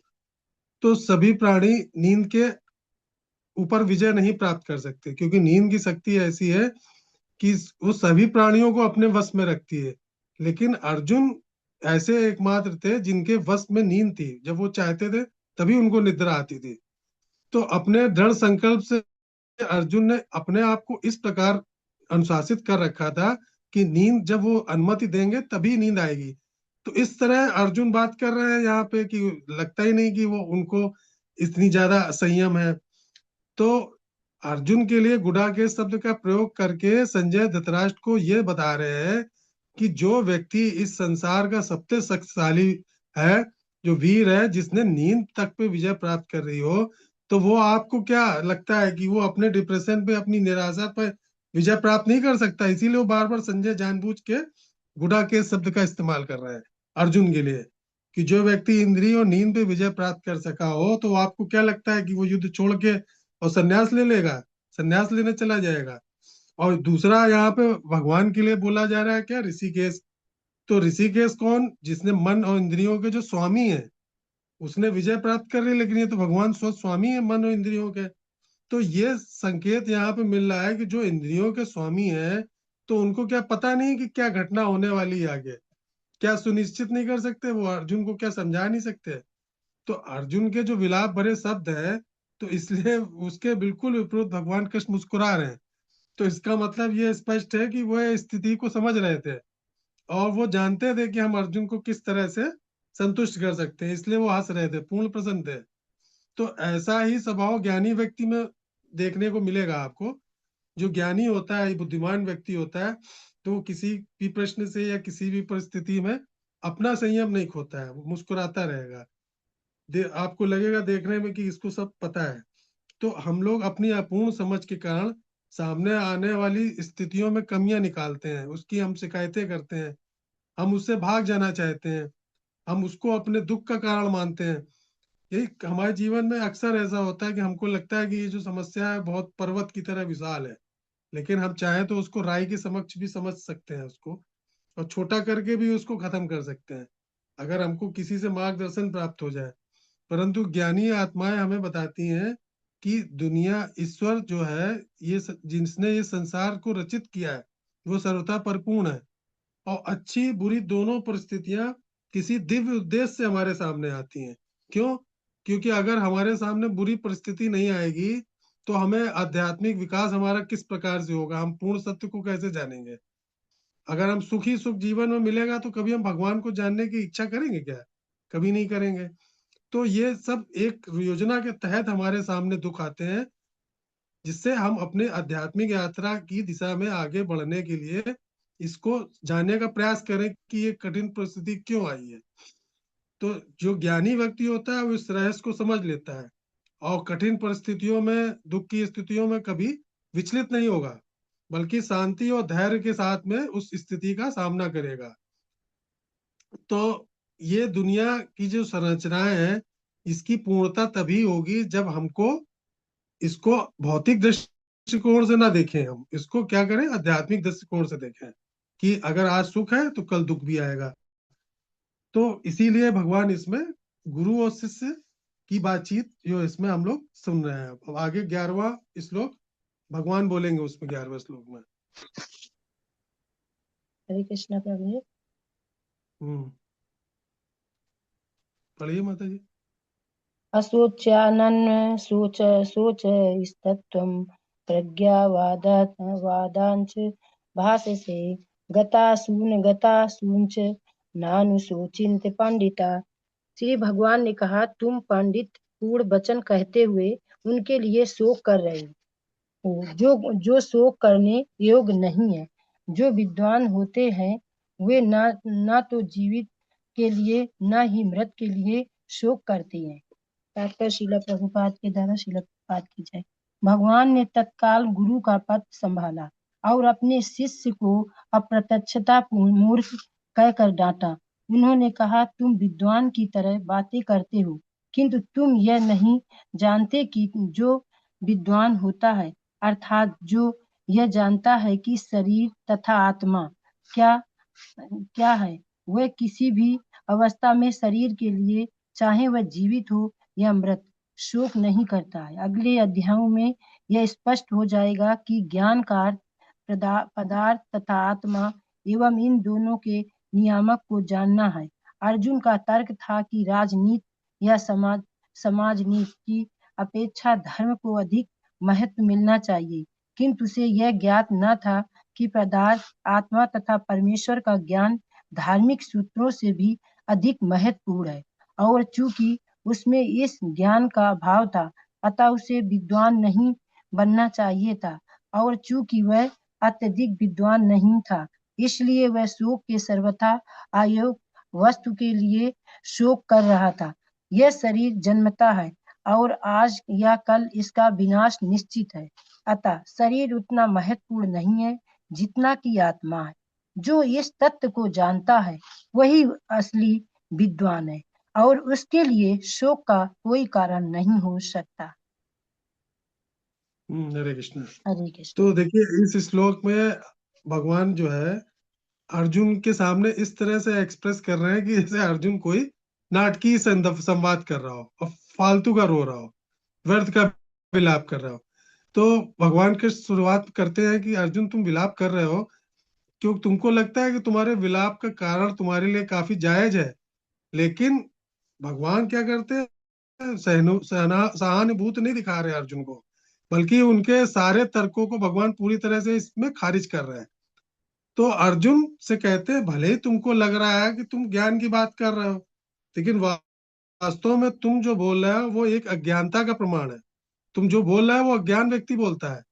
तो सभी प्राणी नींद के ऊपर विजय नहीं प्राप्त कर सकते, क्योंकि नींद की शक्ति ऐसी है कि वो सभी प्राणियों को अपने वश में रखती है। लेकिन अर्जुन ऐसे एकमात्र थे जिनके वश में नींद थी, जब वो चाहते थे तभी उनको निद्रा आती थी। तो अपने दृढ़ संकल्प से अर्जुन ने अपने आप को इस प्रकार अनुशासित कर रखा था कि नींद जब वो अनुमति देंगे तभी नींद आएगी। तो इस तरह अर्जुन बात कर रहे हैं यहाँ पे कि लगता ही नहीं कि वो उनको इतनी ज्यादा संयम है। तो अर्जुन के लिए गुडाकेश शब्द का प्रयोग करके संजय धृतराष्ट्र को ये बता रहे हैं कि जो व्यक्ति इस संसार का सबसे शक्तिशाली है, जो वीर है, जिसने नींद तक पे विजय प्राप्त कर रही हो, तो वो आपको क्या लगता है कि वो अपने डिप्रेशन पे, अपनी निराशा पे विजय प्राप्त नहीं कर सकता? इसीलिए वो बार बार संजय जानबूझ के गुडाकेश शब्द का इस्तेमाल कर रहे हैं अर्जुन के लिए, कि जो व्यक्ति इंद्रिय और नींद पे विजय प्राप्त कर सका हो, तो आपको क्या लगता है कि वो युद्ध छोड़ के और संन्यास ले लेगा, संन्यास लेने चला जाएगा? और दूसरा यहाँ पे भगवान के लिए बोला जा रहा है क्या, ऋषिकेश। तो ऋषिकेश कौन? जिसने मन और इंद्रियों के जो स्वामी है, उसने विजय प्राप्त कर ली। लेकिन ये तो भगवान स्वयं स्वामी है मन और इंद्रियों के। तो ये संकेत यहाँ पे मिल रहा है कि जो इंद्रियों के स्वामी है, तो उनको क्या पता नहीं कि क्या घटना होने वाली है आगे? क्या सुनिश्चित नहीं कर सकते वो? अर्जुन को क्या समझा नहीं सकते? तो अर्जुन के जो विलाप भरे शब्द है, तो इसलिए उसके बिल्कुल विपरीत भगवान कृष्ण मुस्कुरा रहे हैं। तो इसका मतलब ये स्पष्ट है कि वो इस स्थिति को समझ रहे थे और वो जानते थे कि हम अर्जुन को किस तरह से संतुष्ट कर सकते हैं, इसलिए वो हंस रहे थे, पूर्ण प्रसन्न थे। तो ऐसा ही स्वभाव ज्ञानी व्यक्ति में देखने को मिलेगा आपको। जो ज्ञानी होता है, बुद्धिमान व्यक्ति होता है, तो वो किसी भी प्रश्न से या किसी भी परिस्थिति में अपना संयम नहीं खोता है, वो मुस्कुराता रहेगा। आपको लगेगा देखने में कि इसको सब पता है। तो हम लोग अपनी अपूर्ण समझ के कारण सामने आने वाली स्थितियों में कमियां निकालते हैं, उसकी हम शिकायतें करते हैं, हम उससे भाग जाना चाहते हैं, हम उसको अपने दुख का कारण मानते हैं। यही हमारे जीवन में अक्सर ऐसा होता है कि हमको लगता है कि ये जो समस्या है बहुत पर्वत की तरह विशाल है, लेकिन हम चाहें तो उसको राई के समक्ष भी समझ सकते हैं उसको, और छोटा करके भी उसको खत्म कर सकते हैं, अगर हमको किसी से मार्गदर्शन प्राप्त हो जाए। परंतु ज्ञानी आत्माएं हमें बताती हैं कि दुनिया, ईश्वर जो है, जिसने ये संसार को रचित किया है, वो सर्वथा परिपूर्ण है। और अच्छी बुरी दोनों परिस्थितियां किसी दिव्य उद्देश्य से हमारे सामने आती हैं। क्यों? क्योंकि अगर हमारे सामने बुरी परिस्थिति नहीं आएगी, तो हमें आध्यात्मिक विकास हमारा किस प्रकार से होगा, हम पूर्ण सत्य को कैसे जानेंगे? अगर हम सुखी सुख जीवन में मिलेगा, तो कभी हम भगवान को जानने की इच्छा करेंगे क्या? कभी नहीं करेंगे। तो ये सब एक योजना के तहत हमारे सामने दुख आते हैं, जिससे हम अपने आध्यात्मिक यात्रा की दिशा में आगे बढ़ने के लिए इसको जानने का प्रयास करें कि ये कठिन परिस्थिति क्यों आई है। तो जो ज्ञानी व्यक्ति होता है वो इस रहस्य को समझ लेता है, और कठिन परिस्थितियों में, दुख की स्थितियों में कभी विचलित नहीं होगा, बल्कि शांति और धैर्य के साथ में उस स्थिति का सामना करेगा। तो ये दुनिया की जो संरचनाएं हैं, इसकी पूर्णता तभी होगी जब हमको इसको भौतिक दृष्टिकोण से ना देखें, हम इसको क्या करें, आध्यात्मिक दृष्टिकोण से देखें कि अगर आज सुख है तो कल दुख भी आएगा। तो इसीलिए भगवान इसमें गुरु और शिष्य की बातचीत जो इसमें हम लोग सुन रहे हैं। अब आगे 11वां श्लोक भगवान बोलेंगे उसमें, 11वें श्लोक में।
हरे कृष्णा प्रभु जी।
पढ़िए माता जी।
अशोच्यानन्य शोच शोच स्तत्वं प्रज्ञावादांच भाषसे गतासूंच नानुशोचिन्त पंडिता। श्री भगवान ने कहा, तुम पंडित पूर्ण वचन कहते हुए उनके लिए शोक कर रहे हो जो शोक करने योग्य नहीं है।
जो विद्वान होते हैं वे ना तो जीवित के लिए न ही मृत के लिए शोक करते हैं। डॉक्टर शिला प्रभुपाद के द्वारा शिला प्रभुपाद की जय। भगवान ने तत्काल गुरु का पद संभाला और अपने शिष्य को अप्रत्यक्षता मूर्ख कहकर डांटा। उन्होंने कहा, तुम विद्वान की तरह बातें करते हो, किंतु तुम यह नहीं जानते कि जो विद्वान होता है, अर्थात जो यह जानता है कि शरीर तथा आत्मा क्या क्या है, वह किसी भी अवस्था में शरीर के लिए, चाहे वह जीवित हो या मृत, शोक नहीं करता है। अगले अध्यायों में यह स्पष्ट हो जाएगा कि ज्ञान का अर्थ पदार्थ तथा आत्मा एवं इन दोनों के नियामक को जानना है। अर्जुन का तर्क था कि राजनीति या समाज नीति की अपेक्षा धर्म को अधिक महत्व मिलना चाहिए, किंतु उसे यह ज्ञात न था कि पदार्थ, आत्मा तथा परमेश्वर का ज्ञान धार्मिक सूत्रों से भी अधिक महत्वपूर्ण है, और चूंकि उसमें इस ज्ञान का अभाव था, अतः उसे विद्वान नहीं बनना चाहिए था, और चूंकि वह अत्यधिक विद्वान नहीं था, इसलिए वह शोक के सर्वथा अयोग्य वस्तु के लिए शोक कर रहा था। यह शरीर जन्मता है और आज या कल इसका विनाश निश्चित है, अतः शरीर उतना महत्वपूर्ण नहीं है जितना कि आत्मा है। जो इस तत्व को जानता है वही असली विद्वान है, और उसके लिए शोक का कोई कारण नहीं हो सकता।
हरे कृष्ण।
हरे कृष्ण।
तो देखिए इस श्लोक में भगवान जो है अर्जुन के सामने इस तरह से एक्सप्रेस कर रहे हैं कि जैसे अर्जुन कोई नाटकीय संवाद कर रहा हो और फालतू का रो रहा हो, व्यर्थ का विलाप कर रहा हो। तो भगवान के शुरुआत करते हैं कि अर्जुन तुम विलाप कर रहे हो क्यों, तुमको लगता है कि तुम्हारे विलाप का कारण तुम्हारे लिए काफी जायज है, लेकिन भगवान क्या करते हैं, सहानुभूति नहीं दिखा रहे अर्जुन को, बल्कि उनके सारे तर्कों को भगवान पूरी तरह से इसमें खारिज कर रहे हैं। तो अर्जुन से कहते हैं भले ही तुमको लग रहा है कि तुम ज्ञान की बात कर रहे हो, लेकिन वास्तव में तुम जो बोल रहे हो वो एक अज्ञानता का प्रमाण है। तुम जो बोल रहे हो वो अज्ञान व्यक्ति बोलता है,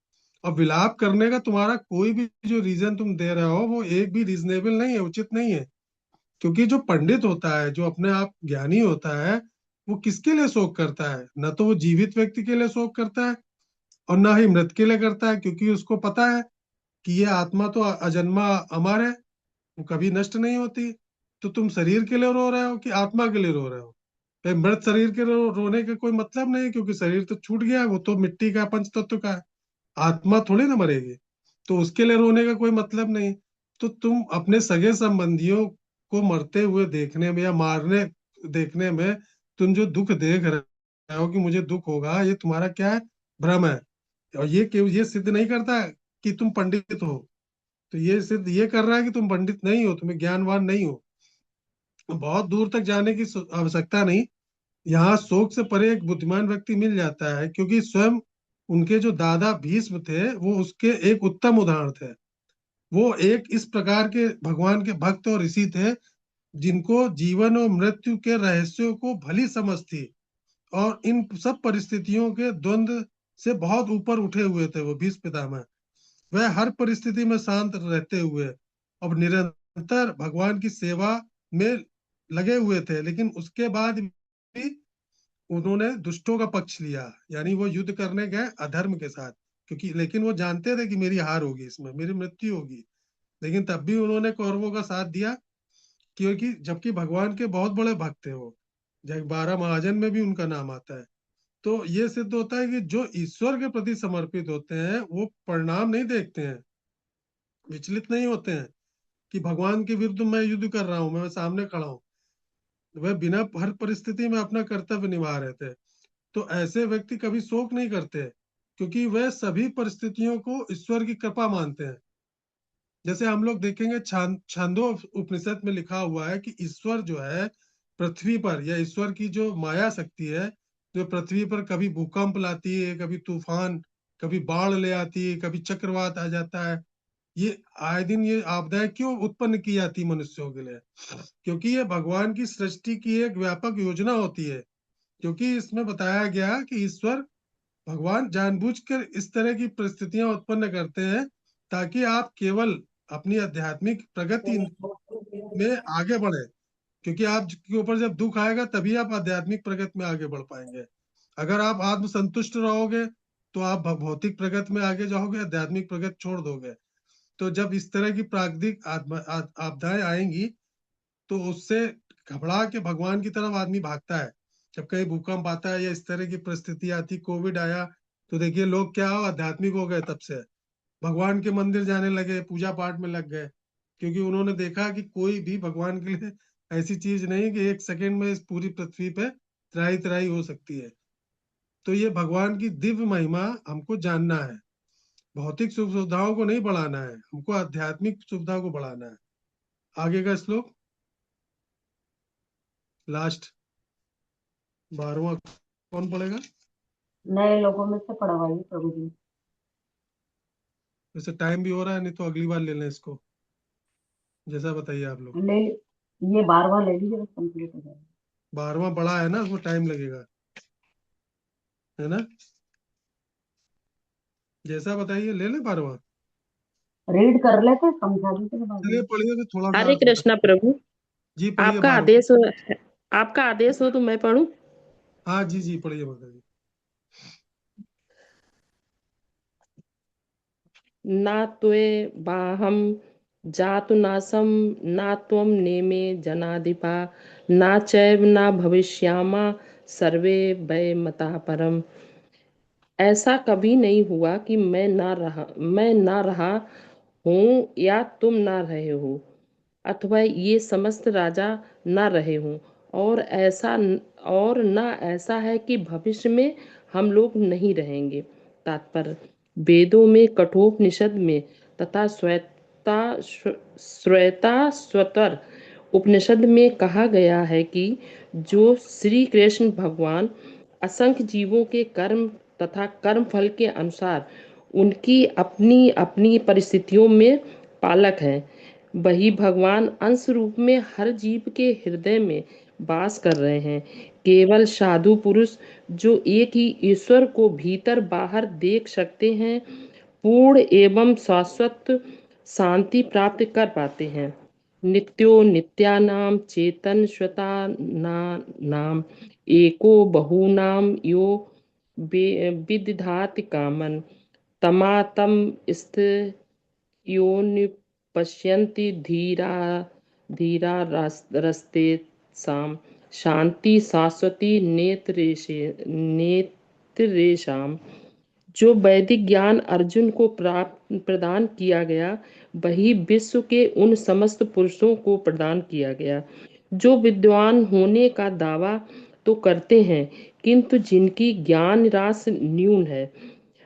और विलाप करने का तुम्हारा कोई भी जो रीजन तुम दे रहे हो वो एक भी रीजनेबल नहीं है, उचित नहीं है। क्योंकि जो पंडित होता है, जो अपने आप ज्ञानी होता है, वो किसके लिए शोक करता है? न तो वो जीवित व्यक्ति के लिए शोक करता है और ना ही मृत के लिए करता है, क्योंकि उसको पता है कि ये आत्मा तो अजन्मा अमर है, वो कभी नष्ट नहीं होती। तो तुम शरीर के लिए रो रहे हो कि आत्मा के लिए रो रहे हो? भाई मृत शरीर के रोने का कोई मतलब नहीं, क्योंकि शरीर तो छूट गया, वो तो मिट्टी का पंच तत्व का है, आत्मा थोड़ी ना मरेगी, तो उसके लिए रोने का कोई मतलब नहीं। तो तुम अपने सगे संबंधियों को मरते हुए देखने में या मारने देखने में तुम जो दुख देख रहे हो कि मुझे दुख होगा, ये तुम्हारा क्या है? भ्रम है। और ये सिद्ध नहीं करता कि तुम पंडित हो, तो ये सिद्ध ये कर रहा है कि तुम पंडित नहीं हो, तुम्हें ज्ञानवान नहीं हो। बहुत दूर तक जाने की आवश्यकता नहीं, यहाँ शोक से परे एक बुद्धिमान व्यक्ति मिल जाता है, क्योंकि स्वयं उनके जो दादा भीष्म थे वो उसके एक उत्तम उदाहरण थे। वो एक इस प्रकार के भगवान के भक्त और ऋषि थे जिनको जीवन और मृत्यु के रहस्यों को भली समझ थी, और इन सब परिस्थितियों के द्वंद्व से बहुत ऊपर उठे हुए थे वो भीष्म पितामह। वह हर परिस्थिति में शांत रहते हुए अब निरंतर भगवान की सेवा में लगे हुए थे, लेकिन उसके बाद भी उन्होंने दुष्टों का पक्ष लिया, यानी वो युद्ध करने गए अधर्म के साथ, क्योंकि लेकिन वो जानते थे कि मेरी हार होगी, इसमें मेरी मृत्यु होगी, लेकिन तब भी उन्होंने कौरवों का साथ दिया, क्योंकि जबकि भगवान के बहुत बड़े भक्त थे वो, जब 12 महाजन में भी उनका नाम आता है। तो ये सिद्ध होता है कि जो ईश्वर के प्रति समर्पित होते हैं वो परिणाम नहीं देखते हैं, विचलित नहीं होते हैं कि भगवान के विरुद्ध मैं युद्ध कर रहा हूँ, मैं सामने खड़ा हूँ। वह बिना हर परिस्थिति में अपना कर्तव्य निभा रहे थे। तो ऐसे व्यक्ति कभी शोक नहीं करते, क्योंकि वह सभी परिस्थितियों को ईश्वर की कृपा मानते हैं। जैसे हम लोग देखेंगे छांदो उपनिषद में लिखा हुआ है कि ईश्वर जो है पृथ्वी पर, या ईश्वर की जो माया शक्ति है जो पृथ्वी पर कभी भूकंप लाती है, कभी तूफान, कभी बाढ़ ले आती है, कभी चक्रवात आ जाता है। ये आए दिन ये आपदाएं क्यों उत्पन्न की जाती मनुष्यों के लिए? क्योंकि ये भगवान की सृष्टि की एक व्यापक योजना होती है। क्योंकि इसमें बताया गया कि ईश्वर भगवान जानबूझकर इस तरह की परिस्थितियां उत्पन्न करते हैं ताकि आप केवल अपनी आध्यात्मिक प्रगति में आगे बढ़े, क्योंकि आपके ऊपर जब दुख आएगा तभी आप आध्यात्मिक प्रगति में आगे बढ़ पाएंगे। अगर आप आत्मसंतुष्ट रहोगे तो आप भौतिक प्रगति में आगे जाओगे, आध्यात्मिक प्रगति छोड़ दोगे। तो जब इस तरह की प्राकृतिक आपदाएं आएंगी तो उससे घबरा के भगवान की तरफ आदमी भागता है। जब कहीं भूकंप आता है या इस तरह की परिस्थिति आती, कोविड आया, तो देखिए लोग क्या आध्यात्मिक हो गए, तब से भगवान के मंदिर जाने लगे, पूजा पाठ में लग गए, क्योंकि उन्होंने देखा कि कोई भी भगवान के लिए ऐसी चीज नहीं कि एक सेकंड में इस पूरी पृथ्वी पे त्राही त्राही हो सकती है। तो ये भगवान की दिव्य महिमा हमको जानना है। भौतिक सुख सुविधाओं को नहीं बढ़ाना है, हमको आध्यात्मिक सुविधा को बढ़ाना है। आगे का श्लोक लास्ट 12वां कौन पढ़ेगा?
नए लोगों में से पढ़वाइए प्रभु जी।
वैसे टाइम भी हो रहा है, नहीं तो अगली बार ले लें इसको, जैसा बताइए आप लोग।
ले ये 12वां ले लीजिए, बस कंप्लीट हो जाएगा।
12वां बड़ा है ना, उसको टाइम लगेगा, है ना? जैसा बताइए, ले ले 12वां।
रीड कर लेते, समझा दीजिए बाद
चलिए
में।
पढ़िए, तो थोड़ा सा
हरे कृष्णा प्रभु,
जी पढ़िए
आपका
12वां।
आदेश हो, आपका आदेश हो तो मैं पढ़ूं।
हाँ जी जी पढ़िए माता जी।
ना त्वे बाहम जातुनासम ना त्वम नेमे जनाधिपा ना चैव ना भविष्यामा सर्वे वै मता परम। ऐसा कभी नहीं हुआ कि मैं ना रहा हूँ या तुम ना रहे हो, अथवा ये समस्त राजा ना रहे हों, और ना ऐसा है कि भविष्य में हम लोग नहीं रहेंगे। तात्पर्य, वेदों में, कठोपनिषद में तथा श्वेता उपनिषद में कहा गया है कि जो श्री कृष्ण भगवान असंख्य जीवों के कर्म तथा कर्म फल के अनुसार उनकी अपनी अपनी परिस्थितियों में पालक हैं, वही भगवान अंश रूप में हर जीव के हृदय में वास कर रहे हैं। केवल साधु पुरुष जो एक ही ईश्वर को भीतर बाहर देख सकते हैं, पूर्ण एवं शाश्वत शांति प्राप्त कर पाते हैं। नित्यो नित्यानाम चेतन श्वता नाम एको बहूनाम यो विदधाति कामन तमातम स्थ योनिपश्यन्ति धीरा धीरा रस्ते साम शांति शाश्वती नेत्रेशाम। जो वैदिक ज्ञान अर्जुन को प्रदान किया गया, वही विश्व के उन समस्त पुरुषों को प्रदान किया गया जो विद्वान होने का दावा तो करते हैं, किंतु जिनकी ज्ञान राशि न्यून है।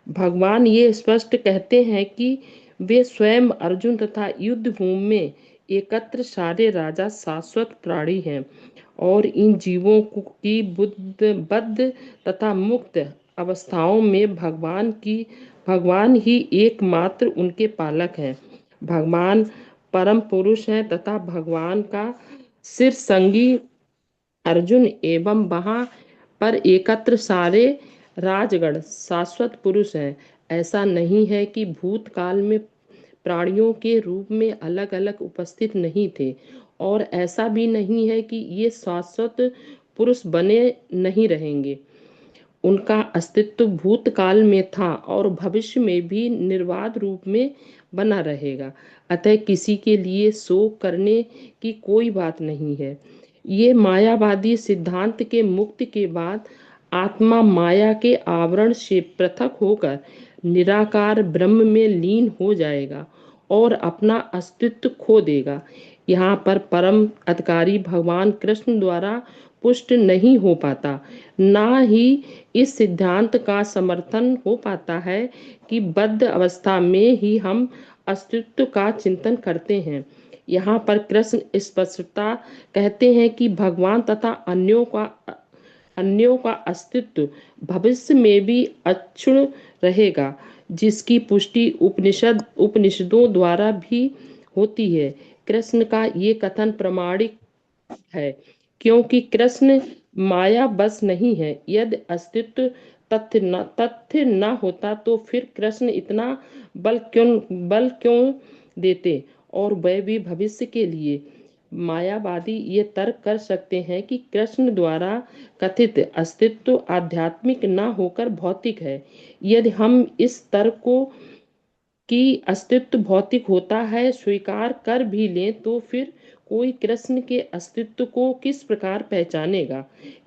भगवान ये स्पष्ट कहते हैं कि वे स्वयं अर्जुन तथा युद्ध भूमि में एकत्र सारे राजा शाश्वत प्राणी हैं, और इन जीवों की बद्ध तथा मुक्त अवस्थाओं में भगवान ही एकमात्र उनके पालक हैं। भगवान परम पुरुष हैं तथा भगवान का सिर संगी अर्जुन एवं वहां पर एकत्र सारे राजगण शाश्वत पुरुष हैं। ऐसा नहीं है कि भूतकाल में प्राणियों के रूप में अलग अलग उपस्थित नहीं थे, और ऐसा भी नहीं है कि ये शाश्वत पुरुष बने नहीं रहेंगे। उनका अस्तित्व भूतकाल में था और भविष्य में भी निर्बाध रूप में बना रहेगा। अतः किसी के लिए शोक करने की कोई बात नहीं है। ये मायावादी सिद्धांत के मुक्ति के बाद आत्मा माया के आवरण से पृथक होकर निराकार ब्रह्म में लीन हो जाएगा और अपना अस्तित्व खो देगा। यहाँ पर परम अधिकारी भगवान कृष्ण द्वारा पुष्ट नहीं हो पाता, ना ही इस सिद्धांत का समर्थन हो पाता है कि बद्ध अवस्था में ही हम अस्तित्व का चिंतन करते हैं। यहाँ पर कृष्ण स्पष्टता कहते हैं कि भगवान तथा अन्यों का अस्तित्व भविष्य में भी अक्षुण्ण रहेगा, जिसकी पुष्टि उपनिषदों द्वारा भी होती है। कृष्ण का ये कथन प्रमाणिक है, क्योंकि कृष्ण माया बस नहीं है। यदि अस्तित्व तथ्य न होता तो फिर कृष्ण इतना बल क्यों देते और वह भी भविष्य के लिए। मायावादी ये तर्क कर सकते हैं कि कृष्ण द्वारा कथित अस्तित्व आध्यात्मिक न होकर भौतिक है। यदि हम इस तर्क को कि अस्तित्व भौतिक होता है स्वीकार कर भी लें तो फिर कोई कृष्ण के अस्तित्व को किस प्रकार पहचानेगा।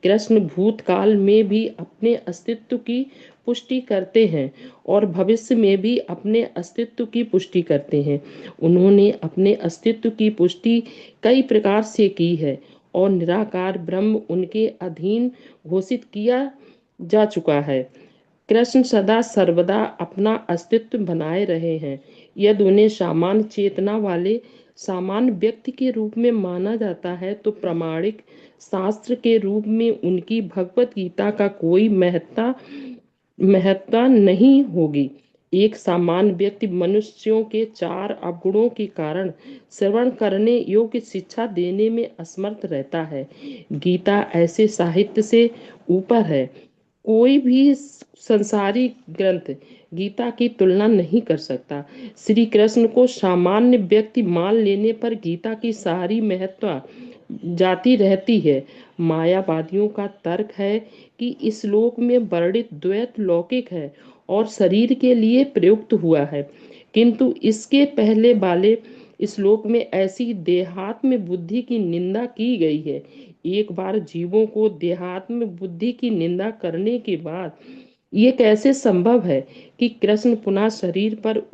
कृष्ण भूतकाल में भी अपने अस्तित्व की पुष्टि करते हैं और भविष्य में भी अपने अस्तित्व की पुष्टि करते हैं। उन्होंने अपने अस्तित्व की पुष्टि कई प्रकार से की है और निराकार ब्रह्म उनके अधीन घोषित किया जा चुका है। कृष्ण सदा सर्वदा अपना अस्तित्व बनाए रहे हैं। यदि उन्हें सामान्य चेतना वाले सामान्य व्यक्ति के रूप में माना जाता है तो प्रामाणिक शास्त्र के रूप में उनकी भगवत गीता का कोई महत्ता नहीं होगी। एक सामान्य व्यक्ति मनुष्यों के 4 अवगुणों के कारण श्रवण करने योग्य शिक्षा देने में असमर्थ रहता है। गीता ऐसे साहित्य से ऊपर है। कोई भी संसारी ग्रंथ गीता की तुलना नहीं कर सकता। श्री कृष्ण को सामान्य व्यक्ति मान लेने पर गीता की सारी महत्ता जाती रहती है। मायावादियों का तर्क है कि इस लोक में वर्णित द्वैत लौकिक है और शरीर के लिए प्रयुक्त हुआ है, किंतु इसके पहले वाले श्लोक में ऐसी देहात्म बुद्धि की निंदा की गई है। एक बार जीवों को देहात्म बुद्धि की निंदा करने के बाद ये कैसे संभव है कि कृष्ण पुनः शरीर पर